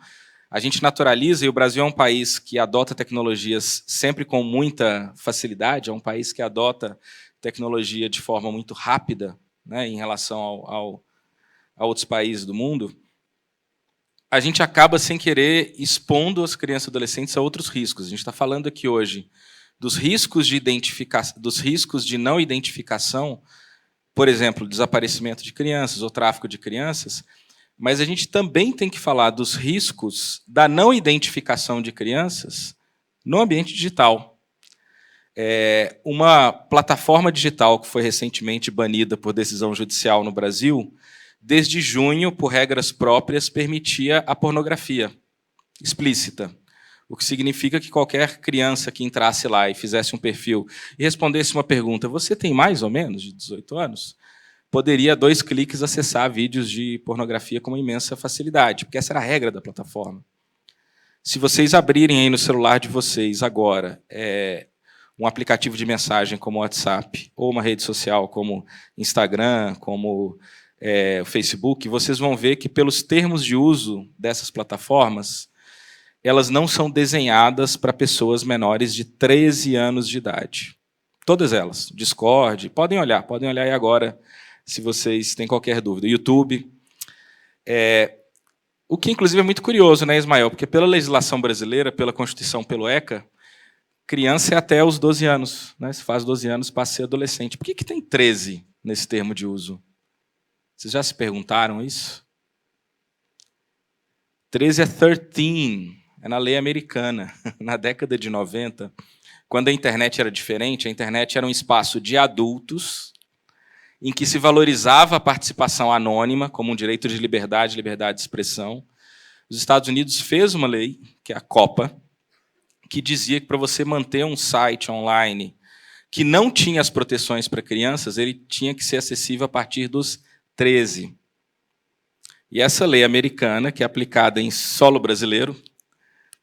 a gente naturaliza, e o Brasil é um país que adota tecnologias sempre com muita facilidade, é um país que adota tecnologia de forma muito rápida, né, em relação a outros países do mundo. A gente acaba, sem querer, expondo as crianças e adolescentes a outros riscos. A gente está falando aqui hoje dos riscos de não identificação, por exemplo, desaparecimento de crianças ou tráfico de crianças, mas a gente também tem que falar dos riscos da não identificação de crianças no ambiente digital. Uma plataforma digital que foi recentemente banida por decisão judicial no Brasil, desde junho, por regras próprias, permitia a pornografia explícita, o que significa que qualquer criança que entrasse lá e fizesse um perfil e respondesse uma pergunta: você tem mais ou menos de 18 anos? Poderia, 2 cliques, acessar vídeos de pornografia com uma imensa facilidade, porque essa era a regra da plataforma. Se vocês abrirem aí no celular de vocês agora um aplicativo de mensagem como o WhatsApp, ou uma rede social como Instagram, como o Facebook, vocês vão ver que, pelos termos de uso dessas plataformas, elas não são desenhadas para pessoas menores de 13 anos de idade. Todas elas. Discord, podem olhar aí agora, se vocês têm qualquer dúvida. YouTube. O que, inclusive, é muito curioso, né, Ismael? Porque, pela legislação brasileira, pela Constituição, pelo ECA, criança é até os 12 anos. Né? Se faz 12 anos, passa a ser adolescente. Por que tem 13 nesse termo de uso? Vocês já se perguntaram isso? 13 é 13, é na lei americana. Na década de 90, quando a internet era diferente, a internet era um espaço de adultos em que se valorizava a participação anônima como um direito de liberdade de expressão. Os Estados Unidos fez uma lei, que é a COPA, que dizia que, para você manter um site online que não tinha as proteções para crianças, ele tinha que ser acessível a partir dos 13. E essa lei americana, que é aplicada em solo brasileiro,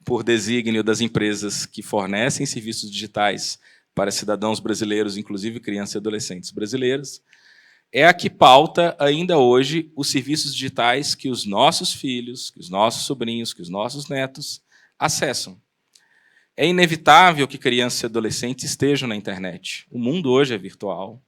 por desígnio das empresas que fornecem serviços digitais para cidadãos brasileiros, inclusive crianças e adolescentes brasileiras, é a que pauta ainda hoje os serviços digitais que os nossos filhos, que os nossos sobrinhos, que os nossos netos acessam. É inevitável que crianças e adolescentes estejam na internet. O mundo hoje é virtual.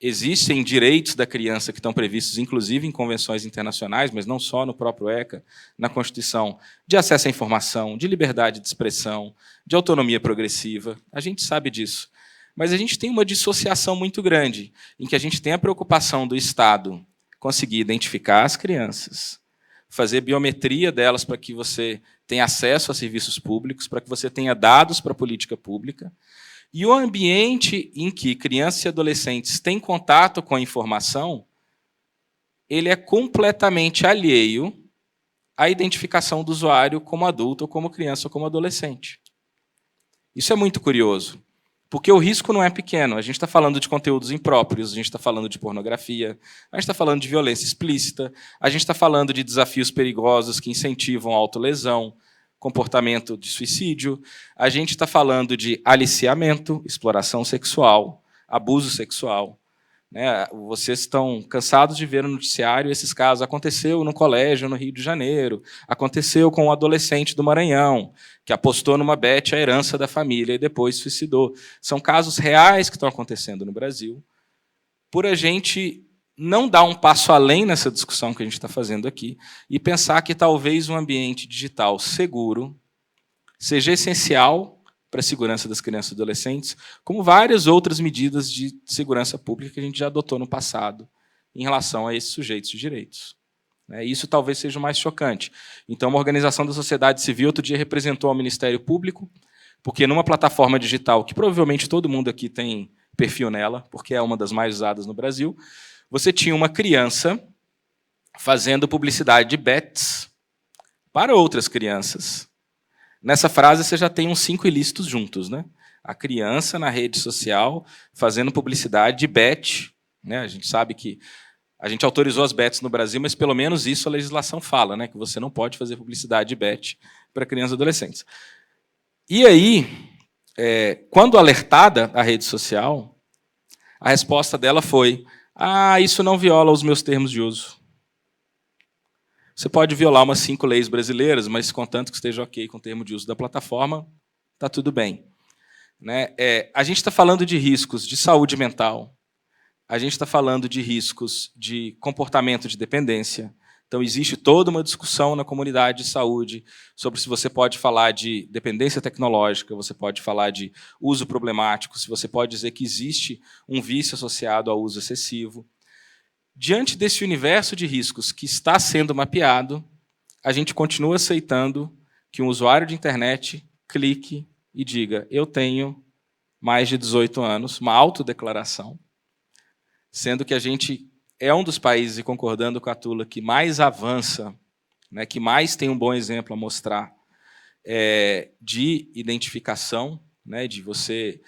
Existem direitos da criança que estão previstos, inclusive, em convenções internacionais, mas não só no próprio ECA, na Constituição, de acesso à informação, de liberdade de expressão, de autonomia progressiva. A gente sabe disso. Mas a gente tem uma dissociação muito grande, em que a gente tem a preocupação do Estado conseguir identificar as crianças, fazer biometria delas para que você tenha acesso a serviços públicos, para que você tenha dados para a política pública, e o ambiente em que crianças e adolescentes têm contato com a informação, ele é completamente alheio à identificação do usuário como adulto, ou como criança, ou como adolescente. Isso é muito curioso, porque o risco não é pequeno. A gente está falando de conteúdos impróprios, a gente está falando de pornografia, a gente está falando de violência explícita, a gente está falando de desafios perigosos que incentivam a autolesão, comportamento de suicídio, a gente está falando de aliciamento, exploração sexual, abuso sexual. Né? Vocês estão cansados de ver no noticiário esses casos. Aconteceu no colégio, no Rio de Janeiro, aconteceu com um adolescente do Maranhão, que apostou numa bet a herança da família e depois suicidou. São casos reais que estão acontecendo no Brasil. Por a gente não dar um passo além nessa discussão que a gente está fazendo aqui e pensar que talvez um ambiente digital seguro seja essencial para a segurança das crianças e adolescentes, como várias outras medidas de segurança pública que a gente já adotou no passado em relação a esses sujeitos de direitos. Isso talvez seja o mais chocante. Então, uma organização da sociedade civil outro dia representou ao Ministério Público, porque numa plataforma digital, que provavelmente todo mundo aqui tem perfil nela, porque é uma das mais usadas no Brasil, você tinha uma criança fazendo publicidade de bets para outras crianças. Nessa frase, você já tem uns 5 ilícitos juntos. Né? A criança na rede social fazendo publicidade de bet. Né? A gente sabe que a gente autorizou as bets no Brasil, mas pelo menos isso a legislação fala, né? Que você não pode fazer publicidade de bet para crianças e adolescentes. E aí, quando alertada a rede social, a resposta dela foi: isso não viola os meus termos de uso. Você pode violar umas 5 leis brasileiras, mas contanto que esteja ok com o termo de uso da plataforma, está tudo bem. Né? A gente está falando de riscos de saúde mental, a gente está falando de riscos de comportamento de dependência. Então, existe toda uma discussão na comunidade de saúde sobre se você pode falar de dependência tecnológica, você pode falar de uso problemático, se você pode dizer que existe um vício associado ao uso excessivo. Diante desse universo de riscos que está sendo mapeado, a gente continua aceitando que um usuário de internet clique e diga: eu tenho mais de 18 anos, uma autodeclaração, sendo que a gente é um dos países, e concordando com a Tula, que mais avança, né, que mais tem um bom exemplo a mostrar de identificação, né, de você,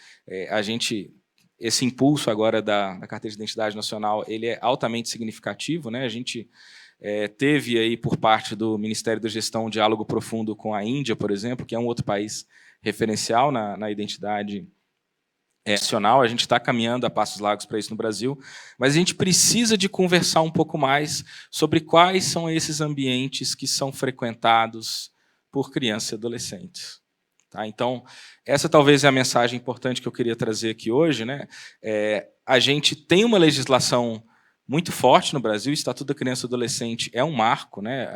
esse impulso agora da Carteira de Identidade Nacional, ele é altamente significativo. Né, a gente teve aí, por parte do Ministério da Gestão, um diálogo profundo com a Índia, por exemplo, que é um outro país referencial na identidade nacional. A gente está caminhando a passos largos para isso no Brasil, mas a gente precisa de conversar um pouco mais sobre quais são esses ambientes que são frequentados por crianças e adolescentes. Tá? Então, essa talvez é a mensagem importante que eu queria trazer aqui hoje. Né? A gente tem uma legislação muito forte no Brasil, o Estatuto da Criança e do Adolescente é um marco. Né?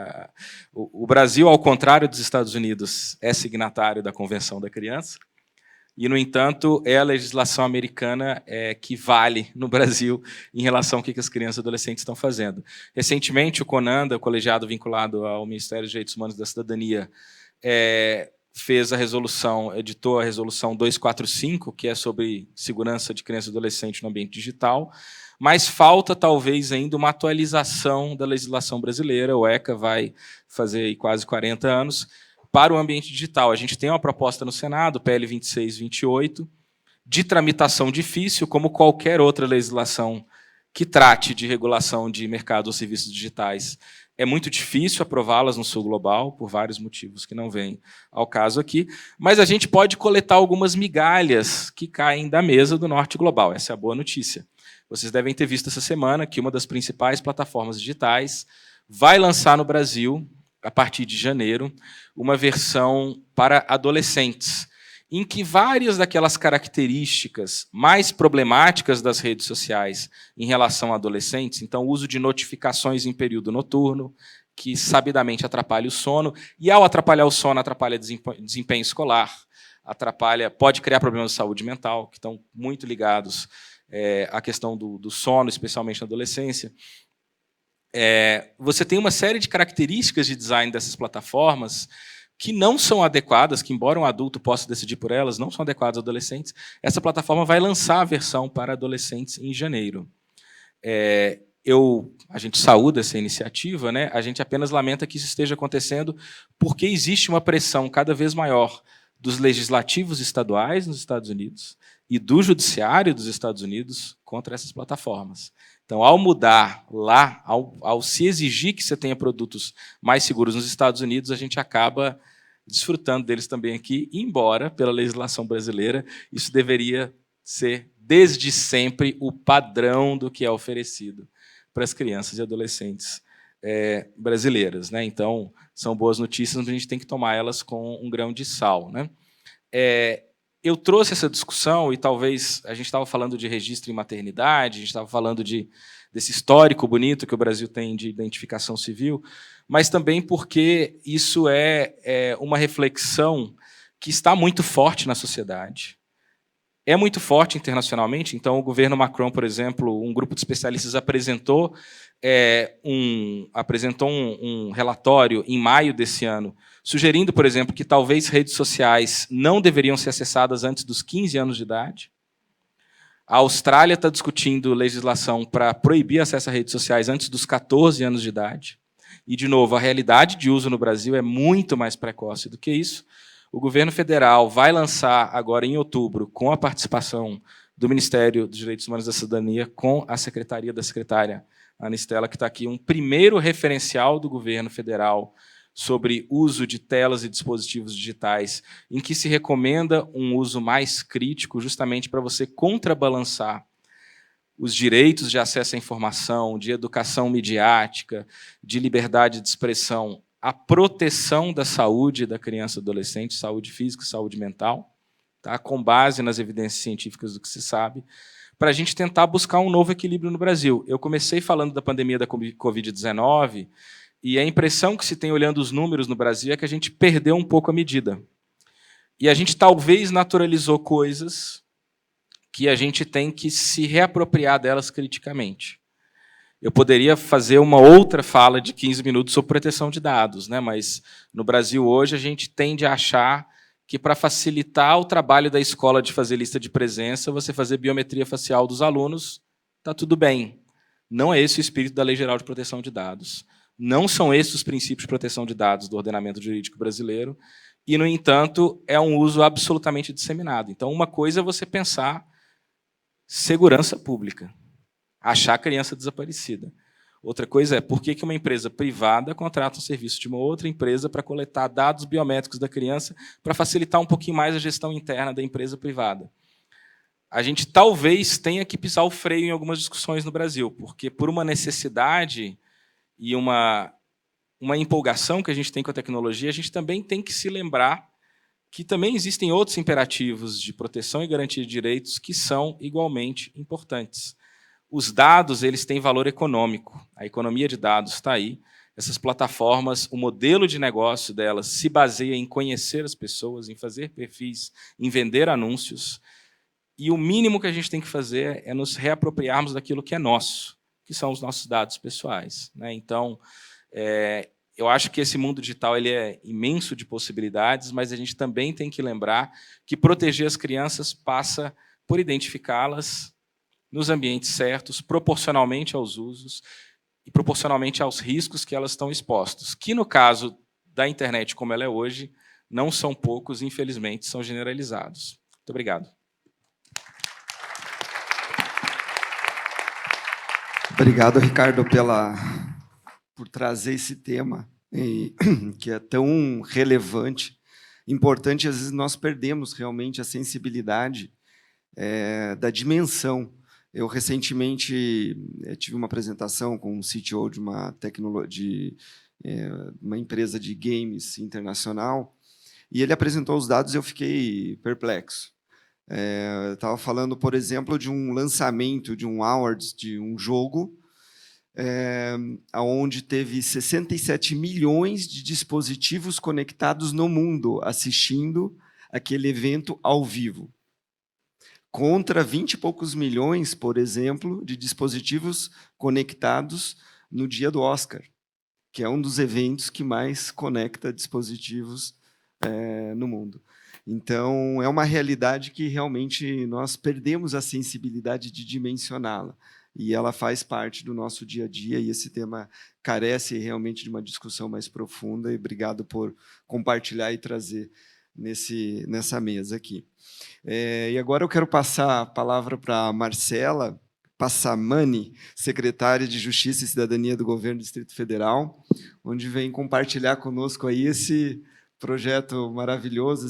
O Brasil, ao contrário dos Estados Unidos, é signatário da Convenção da Criança, e, no entanto, é a legislação americana que vale no Brasil em relação ao que as crianças e adolescentes estão fazendo. Recentemente, o CONANDA, o colegiado vinculado ao Ministério dos Direitos Humanos e da Cidadania, fez a resolução, editou a resolução 245, que é sobre segurança de criança e adolescente no ambiente digital, mas falta, talvez, ainda uma atualização da legislação brasileira. O ECA vai fazer aí quase 40 anos, para o ambiente digital. A gente tem uma proposta no Senado, PL 2628, de tramitação difícil, como qualquer outra legislação que trate de regulação de mercado ou serviços digitais. É muito difícil aprová-las no sul global, por vários motivos que não vêm ao caso aqui, mas a gente pode coletar algumas migalhas que caem da mesa do norte global. Essa é a boa notícia. Vocês devem ter visto essa semana que uma das principais plataformas digitais vai lançar no Brasil, a partir de janeiro, uma versão para adolescentes, em que várias daquelas características mais problemáticas das redes sociais em relação a adolescentes, então o uso de notificações em período noturno, que sabidamente atrapalha o sono, e ao atrapalhar o sono, atrapalha desempenho escolar, pode criar problemas de saúde mental, que estão muito ligados à questão do sono, especialmente na adolescência. Você tem uma série de características de design dessas plataformas que não são adequadas, que, embora um adulto possa decidir por elas, não são adequadas a adolescentes. Essa plataforma vai lançar a versão para adolescentes em janeiro. A gente saúda essa iniciativa, né? A gente apenas lamenta que isso esteja acontecendo porque existe uma pressão cada vez maior dos legislativos estaduais nos Estados Unidos e do judiciário dos Estados Unidos contra essas plataformas. Então, ao mudar lá, ao se exigir que você tenha produtos mais seguros nos Estados Unidos, a gente acaba desfrutando deles também aqui, embora, pela legislação brasileira, isso deveria ser, desde sempre, o padrão do que é oferecido para as crianças e adolescentes brasileiras, né? Então, são boas notícias, mas a gente tem que tomar elas com um grão de sal, né? Eu trouxe essa discussão, e talvez a gente estava falando de registro em maternidade, a gente estava falando desse histórico bonito que o Brasil tem de identificação civil, mas também porque isso é uma reflexão que está muito forte na sociedade. É muito forte internacionalmente, então o governo Macron, por exemplo, um grupo de especialistas apresentou um relatório em maio desse ano, sugerindo, por exemplo, que talvez redes sociais não deveriam ser acessadas antes dos 15 anos de idade. A Austrália está discutindo legislação para proibir acesso a redes sociais antes dos 14 anos de idade. E, de novo, a realidade de uso no Brasil é muito mais precoce do que isso. O governo federal vai lançar agora em outubro, com a participação do Ministério dos Direitos Humanos e da Cidadania, com a secretaria da secretária Ana Estela, que está aqui, um primeiro referencial do governo federal sobre uso de telas e dispositivos digitais, em que se recomenda um uso mais crítico, justamente para você contrabalançar os direitos de acesso à informação, de educação midiática, de liberdade de expressão, a proteção da saúde da criança e do adolescente, saúde física e saúde mental, tá? Com base nas evidências científicas do que se sabe, para a gente tentar buscar um novo equilíbrio no Brasil. Eu comecei falando da pandemia da Covid-19, e a impressão que se tem olhando os números no Brasil é que a gente perdeu um pouco a medida. E a gente talvez naturalizou coisas que a gente tem que se reapropriar delas criticamente. Eu poderia fazer uma outra fala de 15 minutos sobre proteção de dados, né? Mas no Brasil hoje a gente tende a achar que para facilitar o trabalho da escola de fazer lista de presença, você fazer biometria facial dos alunos, está tudo bem. Não é esse o espírito da Lei Geral de Proteção de Dados. Não são esses os princípios de proteção de dados do ordenamento jurídico brasileiro e, no entanto, é um uso absolutamente disseminado. Então, uma coisa é você pensar segurança pública, achar a criança desaparecida. Outra coisa é por que uma empresa privada contrata um serviço de uma outra empresa para coletar dados biométricos da criança para facilitar um pouquinho mais a gestão interna da empresa privada. A gente talvez tenha que pisar o freio em algumas discussões no Brasil, porque por uma necessidade e uma empolgação que a gente tem com a tecnologia, a gente também tem que se lembrar que também existem outros imperativos de proteção e garantia de direitos que são igualmente importantes. Os dados, eles têm valor econômico. A economia de dados está aí. Essas plataformas, o modelo de negócio delas se baseia em conhecer as pessoas, em fazer perfis, em vender anúncios. E o mínimo que a gente tem que fazer é nos reapropriarmos daquilo que é nosso, que são os nossos dados pessoais, né? Então, eu acho que esse mundo digital ele é imenso de possibilidades, mas a gente também tem que lembrar que proteger as crianças passa por identificá-las nos ambientes certos, proporcionalmente aos usos e proporcionalmente aos riscos que elas estão expostas, que, no caso da internet como ela é hoje, não são poucos, infelizmente, são generalizados. Muito obrigado. Obrigado, Ricardo, por trazer esse tema que é tão relevante, importante. Às vezes nós perdemos realmente a sensibilidade da dimensão. Eu recentemente tive uma apresentação com um CTO de uma uma empresa de games internacional, e ele apresentou os dados e eu fiquei perplexo. Eu estava falando, por exemplo, de um lançamento de um awards de um jogo, onde teve 67 milhões de dispositivos conectados no mundo assistindo aquele evento ao vivo, contra 20 e poucos milhões, por exemplo, de dispositivos conectados no dia do Oscar, que é um dos eventos que mais conecta dispositivos no mundo. Então, é uma realidade que realmente nós perdemos a sensibilidade de dimensioná-la, e ela faz parte do nosso dia a dia, e esse tema carece realmente de uma discussão mais profunda, e obrigado por compartilhar e trazer nessa mesa aqui. E agora eu quero passar a palavra para a Marcela Passamani, secretária de Justiça e Cidadania do Governo do Distrito Federal, onde vem compartilhar conosco aí esse projeto maravilhoso,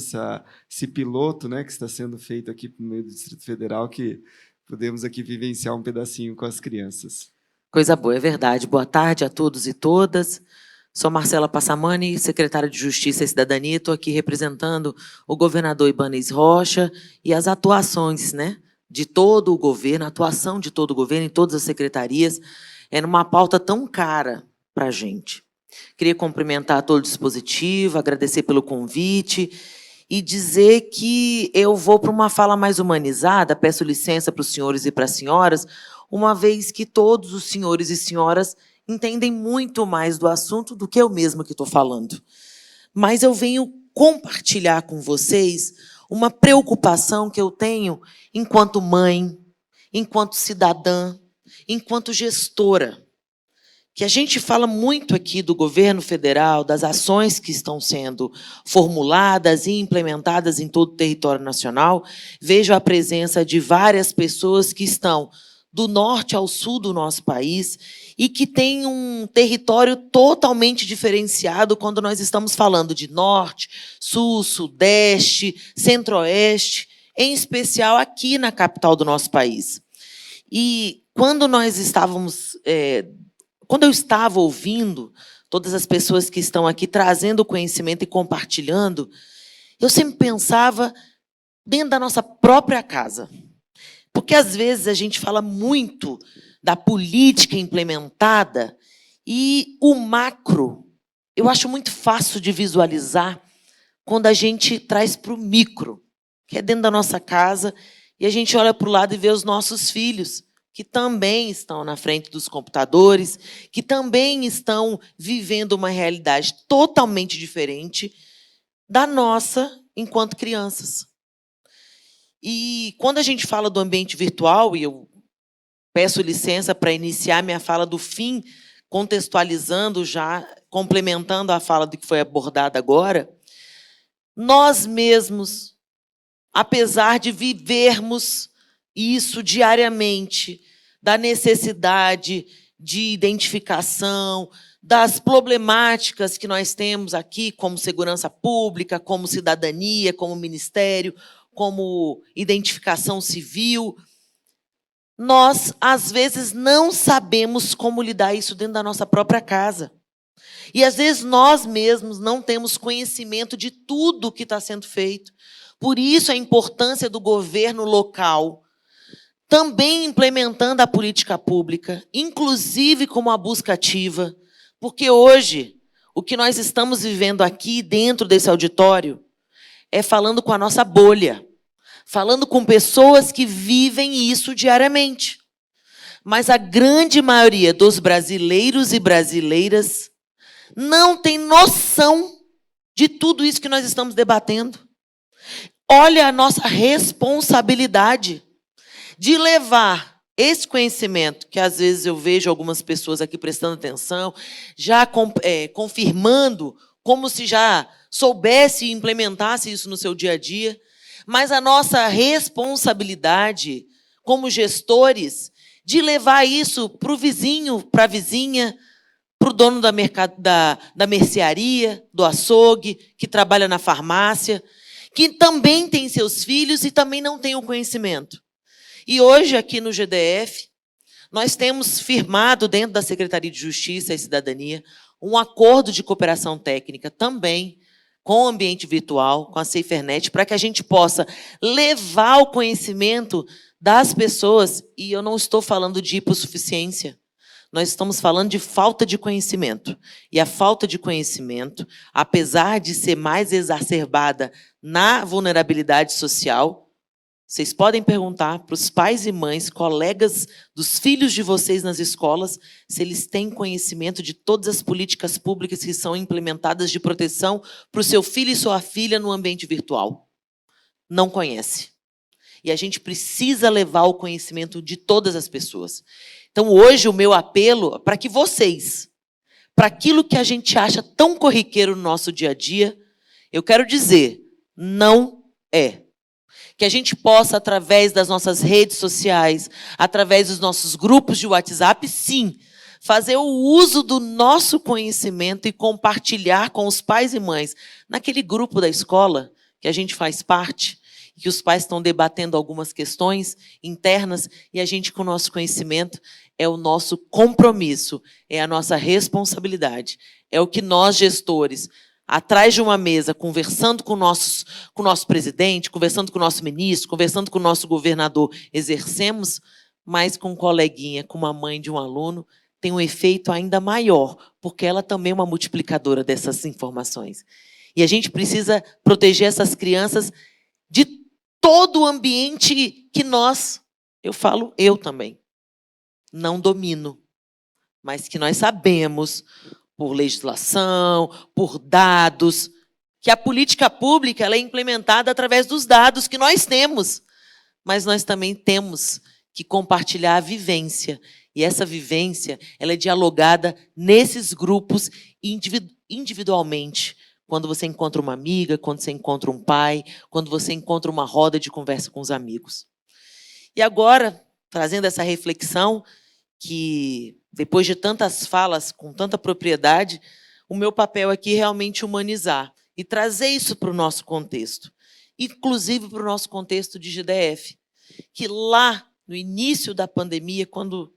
esse piloto, né, que está sendo feito aqui no meio do Distrito Federal, que podemos aqui vivenciar um pedacinho com as crianças. Coisa boa, é verdade. Boa tarde a todos e todas. Sou Marcela Passamani, secretária de Justiça e Cidadania. Estou aqui representando o governador Ibanez Rocha e as atuações, né, de todo o governo, a atuação de todo o governo em todas as secretarias, numa pauta tão cara para a gente. Queria cumprimentar todo o dispositivo, agradecer pelo convite e dizer que eu vou para uma fala mais humanizada, peço licença para os senhores e para as senhoras, uma vez que todos os senhores e senhoras entendem muito mais do assunto do que eu mesma que estou falando. Mas eu venho compartilhar com vocês uma preocupação que eu tenho enquanto mãe, enquanto cidadã, enquanto gestora. Que a gente fala muito aqui do governo federal, das ações que estão sendo formuladas e implementadas em todo o território nacional. Vejo a presença de várias pessoas que estão do norte ao sul do nosso país e que têm um território totalmente diferenciado quando nós estamos falando de norte, sul, sudeste, centro-oeste, em especial aqui na capital do nosso país. E quando eu estava ouvindo todas as pessoas que estão aqui trazendo conhecimento e compartilhando, eu sempre pensava dentro da nossa própria casa. Porque, às vezes, a gente fala muito da política implementada e o macro, eu acho muito fácil de visualizar quando a gente traz para o micro, que é dentro da nossa casa, e a gente olha para o lado e vê os nossos filhos, que também estão na frente dos computadores, que também estão vivendo uma realidade totalmente diferente da nossa enquanto crianças. E quando a gente fala do ambiente virtual, e eu peço licença para iniciar minha fala do fim, contextualizando já, complementando a fala do que foi abordada agora, nós mesmos, apesar de vivermos isso diariamente, da necessidade de identificação, das problemáticas que nós temos aqui, como segurança pública, como cidadania, como ministério, como identificação civil, nós, às vezes, não sabemos como lidar isso dentro da nossa própria casa. E, às vezes, nós mesmos não temos conhecimento de tudo que está sendo feito. Por isso, a importância do governo local também implementando a política pública, inclusive como a busca ativa, porque hoje o que nós estamos vivendo aqui dentro desse auditório é falando com a nossa bolha, falando com pessoas que vivem isso diariamente. Mas a grande maioria dos brasileiros e brasileiras não tem noção de tudo isso que nós estamos debatendo. Olha a nossa responsabilidade de levar esse conhecimento, que às vezes eu vejo algumas pessoas aqui prestando atenção, já confirmando, como se já soubesse e implementasse isso no seu dia a dia, mas a nossa responsabilidade como gestores de levar isso para o vizinho, para a vizinha, para o dono da mercearia, do açougue, que trabalha na farmácia, que também tem seus filhos e também não tem o conhecimento. E hoje, aqui no GDF, nós temos firmado, dentro da Secretaria de Justiça e Cidadania, um acordo de cooperação técnica também com o ambiente virtual, com a SaferNet, para que a gente possa levar o conhecimento das pessoas, e eu não estou falando de hipossuficiência, nós estamos falando de falta de conhecimento. E a falta de conhecimento, apesar de ser mais exacerbada na vulnerabilidade social, vocês podem perguntar para os pais e mães, colegas dos filhos de vocês nas escolas, se eles têm conhecimento de todas as políticas públicas que são implementadas de proteção para o seu filho e sua filha no ambiente virtual. Não conhece. E a gente precisa levar o conhecimento de todas as pessoas. Então, hoje, o meu apelo é para que vocês, para aquilo que a gente acha tão corriqueiro no nosso dia a dia, eu quero dizer, não é. Que a gente possa, através das nossas redes sociais, através dos nossos grupos de WhatsApp, sim, fazer o uso do nosso conhecimento e compartilhar com os pais e mães, naquele grupo da escola que a gente faz parte, que os pais estão debatendo algumas questões internas, e a gente, com o nosso conhecimento, é o nosso compromisso, é a nossa responsabilidade, é o que nós, gestores, atrás de uma mesa, conversando com o nosso presidente, conversando com o nosso ministro, conversando com o nosso governador, exercemos, mas com um coleguinha, com uma mãe de um aluno, tem um efeito ainda maior, porque ela também é uma multiplicadora dessas informações. E a gente precisa proteger essas crianças de todo o ambiente que nós, eu falo eu também, não domino, mas que nós sabemos, por legislação, por dados, que a política pública ela é implementada através dos dados que nós temos, mas nós também temos que compartilhar a vivência, e essa vivência ela é dialogada nesses grupos individualmente, quando você encontra uma amiga, quando você encontra um pai, quando você encontra uma roda de conversa com os amigos. E agora, trazendo essa reflexão, que depois de tantas falas, com tanta propriedade, o meu papel aqui é realmente humanizar e trazer isso para o nosso contexto, inclusive para o nosso contexto de GDF, que lá no início da pandemia, quando o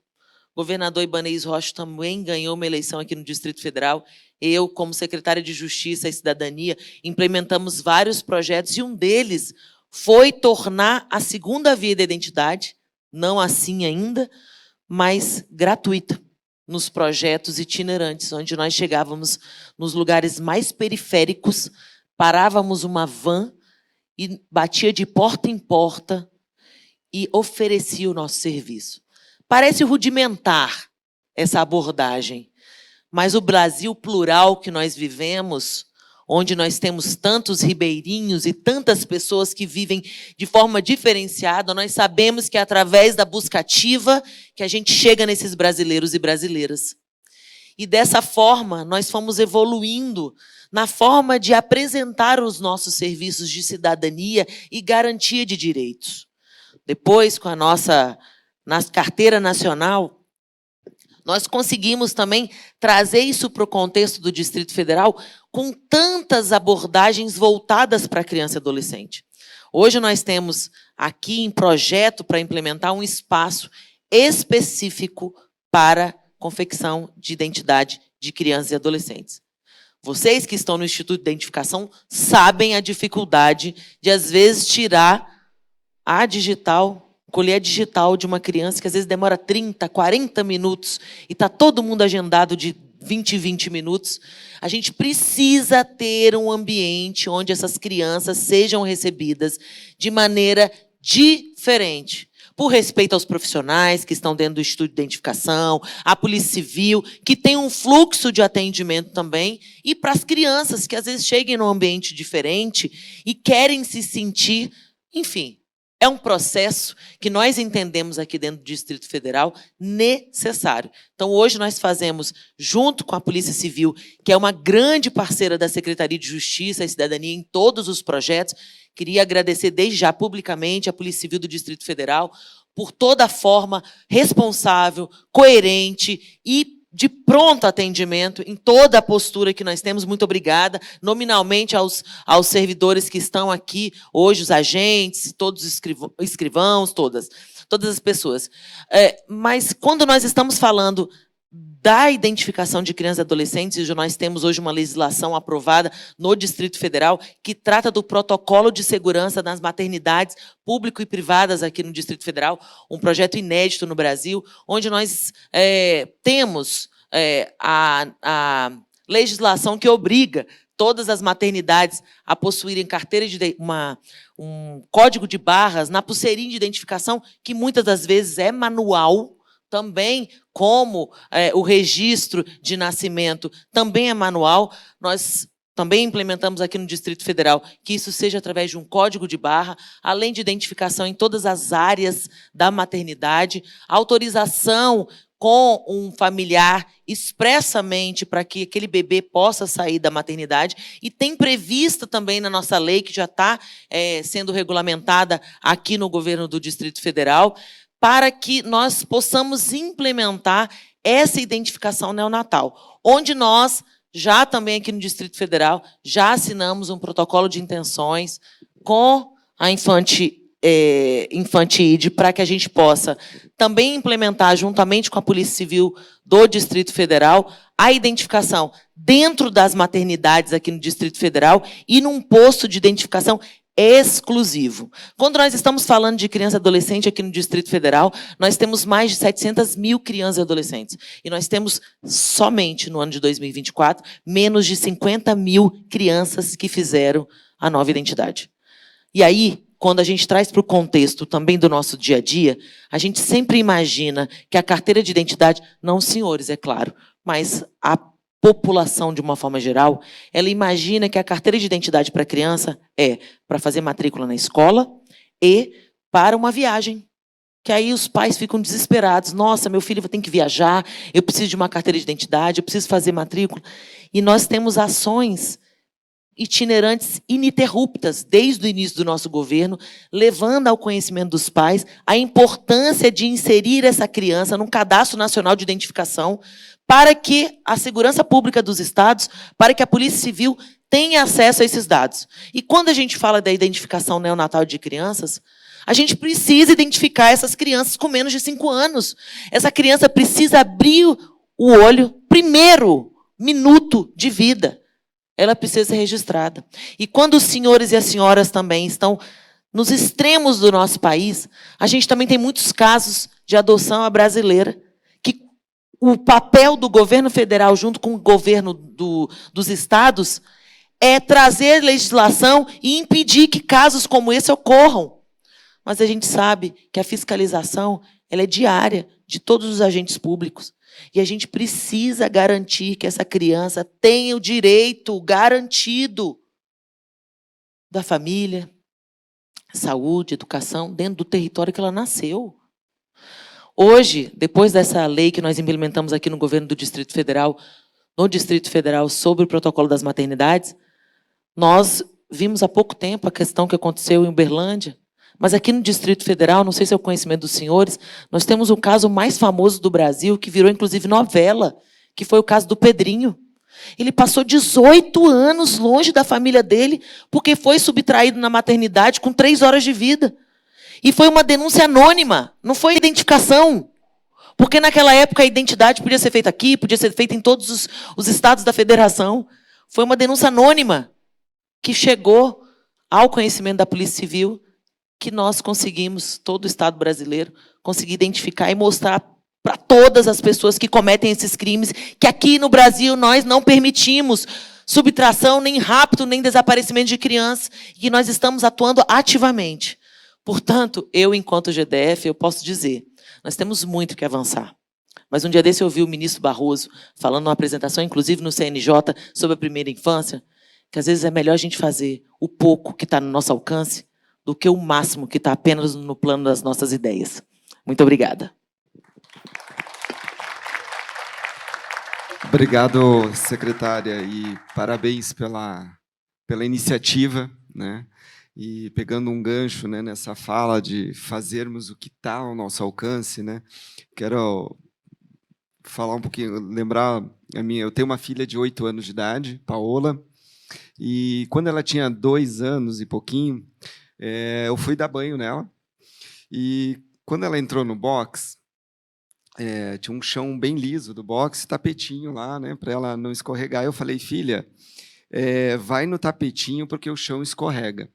governador Ibanez Rocha também ganhou uma eleição aqui no Distrito Federal, eu, como secretária de Justiça e Cidadania, implementamos vários projetos, e um deles foi tornar a segunda via da identidade, não assim ainda, mas gratuita, nos projetos itinerantes, onde nós chegávamos nos lugares mais periféricos, parávamos uma van e batia de porta em porta e oferecia o nosso serviço. Parece rudimentar essa abordagem, mas o Brasil plural que nós vivemos, onde nós temos tantos ribeirinhos e tantas pessoas que vivem de forma diferenciada, nós sabemos que é através da busca ativa que a gente chega nesses brasileiros e brasileiras. E dessa forma, nós fomos evoluindo na forma de apresentar os nossos serviços de cidadania e garantia de direitos. Depois, com a nossa carteira nacional, nós conseguimos também trazer isso para o contexto do Distrito Federal com tantas abordagens voltadas para a criança e adolescente. Hoje nós temos aqui em projeto para implementar um espaço específico para confecção de identidade de crianças e adolescentes. Vocês que estão no Instituto de Identificação sabem a dificuldade de, às vezes, tirar a colher a digital de uma criança, que às vezes demora 30, 40 minutos, e está todo mundo agendado de 20 minutos. A gente precisa ter um ambiente onde essas crianças sejam recebidas de maneira diferente, por respeito aos profissionais que estão dentro do Instituto de Identificação, à Polícia Civil, que tem um fluxo de atendimento também, e para as crianças que às vezes cheguem num ambiente diferente e querem se sentir, enfim, é um processo que nós entendemos aqui dentro do Distrito Federal necessário. Então, hoje nós fazemos, junto com a Polícia Civil, que é uma grande parceira da Secretaria de Justiça e Cidadania em todos os projetos, queria agradecer desde já publicamente a Polícia Civil do Distrito Federal por toda a forma responsável, coerente e de pronto atendimento em toda a postura que nós temos. Muito obrigada. Nominalmente aos servidores que estão aqui hoje, os agentes, todos os escrivãos, todas as pessoas. Mas quando nós estamos falando da identificação de crianças e adolescentes, nós temos hoje uma legislação aprovada no Distrito Federal que trata do protocolo de segurança nas maternidades público e privadas aqui no Distrito Federal, um projeto inédito no Brasil, onde nós temos a legislação que obriga todas as maternidades a possuírem carteira de um código de barras na pulseirinha de identificação, que muitas das vezes é manual, também como o registro de nascimento também é manual. Nós também implementamos aqui no Distrito Federal que isso seja através de um código de barra, além de identificação em todas as áreas da maternidade, autorização com um familiar expressamente para que aquele bebê possa sair da maternidade. E tem previsto também na nossa lei, que já está sendo regulamentada aqui no governo do Distrito Federal, para que nós possamos implementar essa identificação neonatal, onde nós, já também aqui no Distrito Federal, já assinamos um protocolo de intenções com a Infanti-ID, para que a gente possa também implementar, juntamente com a Polícia Civil do Distrito Federal, a identificação dentro das maternidades aqui no Distrito Federal e num posto de identificação exclusivo. Quando nós estamos falando de criança e adolescente aqui no Distrito Federal, nós temos mais de 700 mil crianças e adolescentes. E nós temos, somente no ano de 2024, menos de 50 mil crianças que fizeram a nova identidade. E aí, quando a gente traz para o contexto também do nosso dia a dia, a gente sempre imagina que a carteira de identidade, não os senhores, é claro, mas a população, de uma forma geral, ela imagina que a carteira de identidade para a criança é para fazer matrícula na escola e para uma viagem. Que aí os pais ficam desesperados. Nossa, meu filho tem que viajar, eu preciso de uma carteira de identidade, eu preciso fazer matrícula. E nós temos ações itinerantes ininterruptas desde o início do nosso governo, levando ao conhecimento dos pais a importância de inserir essa criança num cadastro nacional de identificação, para que a segurança pública dos estados, para que a Polícia Civil tenha acesso a esses dados. E quando a gente fala da identificação neonatal de crianças, a gente precisa identificar essas crianças com menos de 5 anos. Essa criança precisa abrir o olho, primeiro minuto de vida. Ela precisa ser registrada. E quando os senhores e as senhoras também estão nos extremos do nosso país, a gente também tem muitos casos de adoção à brasileira, que o papel do governo federal, junto com o governo dos estados, é trazer legislação e impedir que casos como esse ocorram. Mas a gente sabe que a fiscalização ela é diária de todos os agentes públicos. E a gente precisa garantir que essa criança tenha o direito garantido da família, saúde, educação, dentro do território que ela nasceu. Hoje, depois dessa lei que nós implementamos aqui no governo do Distrito Federal, sobre o protocolo das maternidades, nós vimos há pouco tempo a questão que aconteceu em Uberlândia, mas aqui no Distrito Federal, não sei se é o conhecimento dos senhores, nós temos o caso mais famoso do Brasil, que virou inclusive novela, que foi o caso do Pedrinho. Ele passou 18 anos longe da família dele, porque foi subtraído na maternidade com 3 horas de vida. E foi uma denúncia anônima, não foi identificação. Porque naquela época a identidade podia ser feita aqui, podia ser feita em todos os estados da federação. Foi uma denúncia anônima que chegou ao conhecimento da Polícia Civil, que nós conseguimos, todo o Estado brasileiro, conseguir identificar e mostrar para todas as pessoas que cometem esses crimes, que aqui no Brasil nós não permitimos subtração, nem rapto, nem desaparecimento de crianças, e que nós estamos atuando ativamente. Portanto, eu, enquanto GDF, eu posso dizer, nós temos muito que avançar. Mas um dia desse eu ouvi o ministro Barroso falando numa apresentação, inclusive no CNJ, sobre a primeira infância, que às vezes é melhor a gente fazer o pouco que está no nosso alcance do que o máximo que está apenas no plano das nossas ideias. Muito obrigada. Obrigado, secretária, e parabéns pela iniciativa, né? E pegando um gancho, né, nessa fala de fazermos o que está ao nosso alcance, né? Quero falar um pouquinho, lembrar eu tenho uma filha de 8 anos de idade, Paola, e quando ela tinha 2 anos e pouquinho, eu fui dar banho nela, e quando ela entrou no box, tinha um chão bem liso do box, tapetinho lá, né, para ela não escorregar. Eu falei, filha, vai no tapetinho porque o chão escorrega.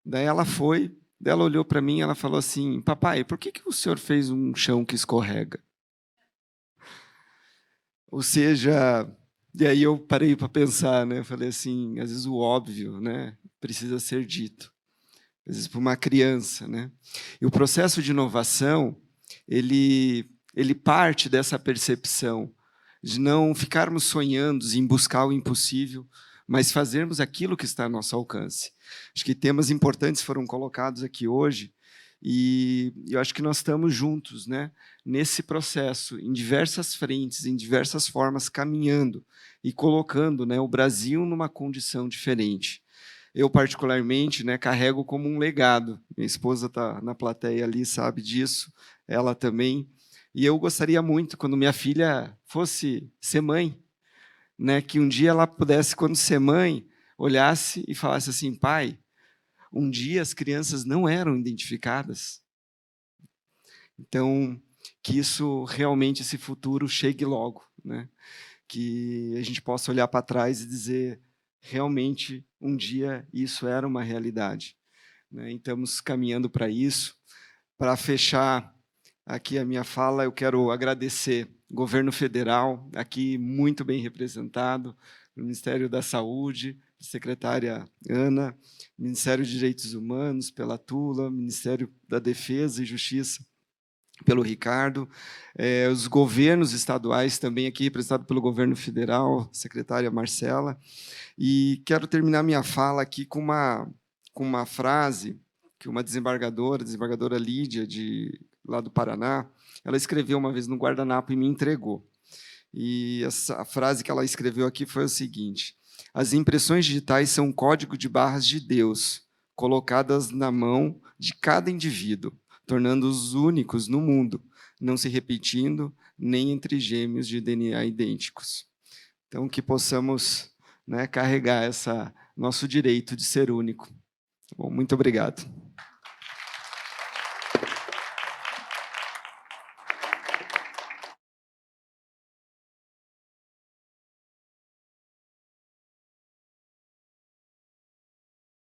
Daí ela foi, ela olhou para mim e ela falou assim, papai, por que o senhor fez um chão que escorrega? Ou seja, e aí eu parei para pensar, né? Falei assim, às vezes o óbvio, né, precisa ser dito. Às vezes para uma criança, né? E o processo de inovação, ele parte dessa percepção de não ficarmos sonhando em buscar o impossível, mas fazermos aquilo que está ao nosso alcance. Acho que temas importantes foram colocados aqui hoje, e eu acho que nós estamos juntos, né, nesse processo, em diversas frentes, em diversas formas, caminhando e colocando, né, o Brasil numa condição diferente. Eu, particularmente, né, carrego como um legado. Minha esposa está na plateia ali, sabe disso, ela também. E eu gostaria muito, quando minha filha fosse ser mãe, né, que um dia ela pudesse, quando ser mãe, olhasse e falasse assim, pai, um dia as crianças não eram identificadas. Então, que isso realmente, esse futuro, chegue logo, né? Que a gente possa olhar para trás e dizer, realmente, um dia isso era uma realidade, né? E estamos caminhando para isso. Para fechar aqui a minha fala, eu quero agradecer o governo federal, aqui muito bem representado, o Ministério da Saúde, a secretária Ana, Ministério de Direitos Humanos, pela Tula, Ministério da Defesa e Justiça, pelo Ricardo, os governos estaduais também aqui, representado pelo governo federal, secretária Marcela, e quero terminar minha fala aqui com uma frase que uma desembargadora Lídia, lá do Paraná, ela escreveu uma vez no guardanapo e me entregou. E a frase que ela escreveu aqui foi o seguinte, as impressões digitais são um código de barras de Deus, colocadas na mão de cada indivíduo, tornando-os únicos no mundo, não se repetindo nem entre gêmeos de DNA idênticos. Então, que possamos, né, carregar nosso direito de ser único. Bom, muito obrigado.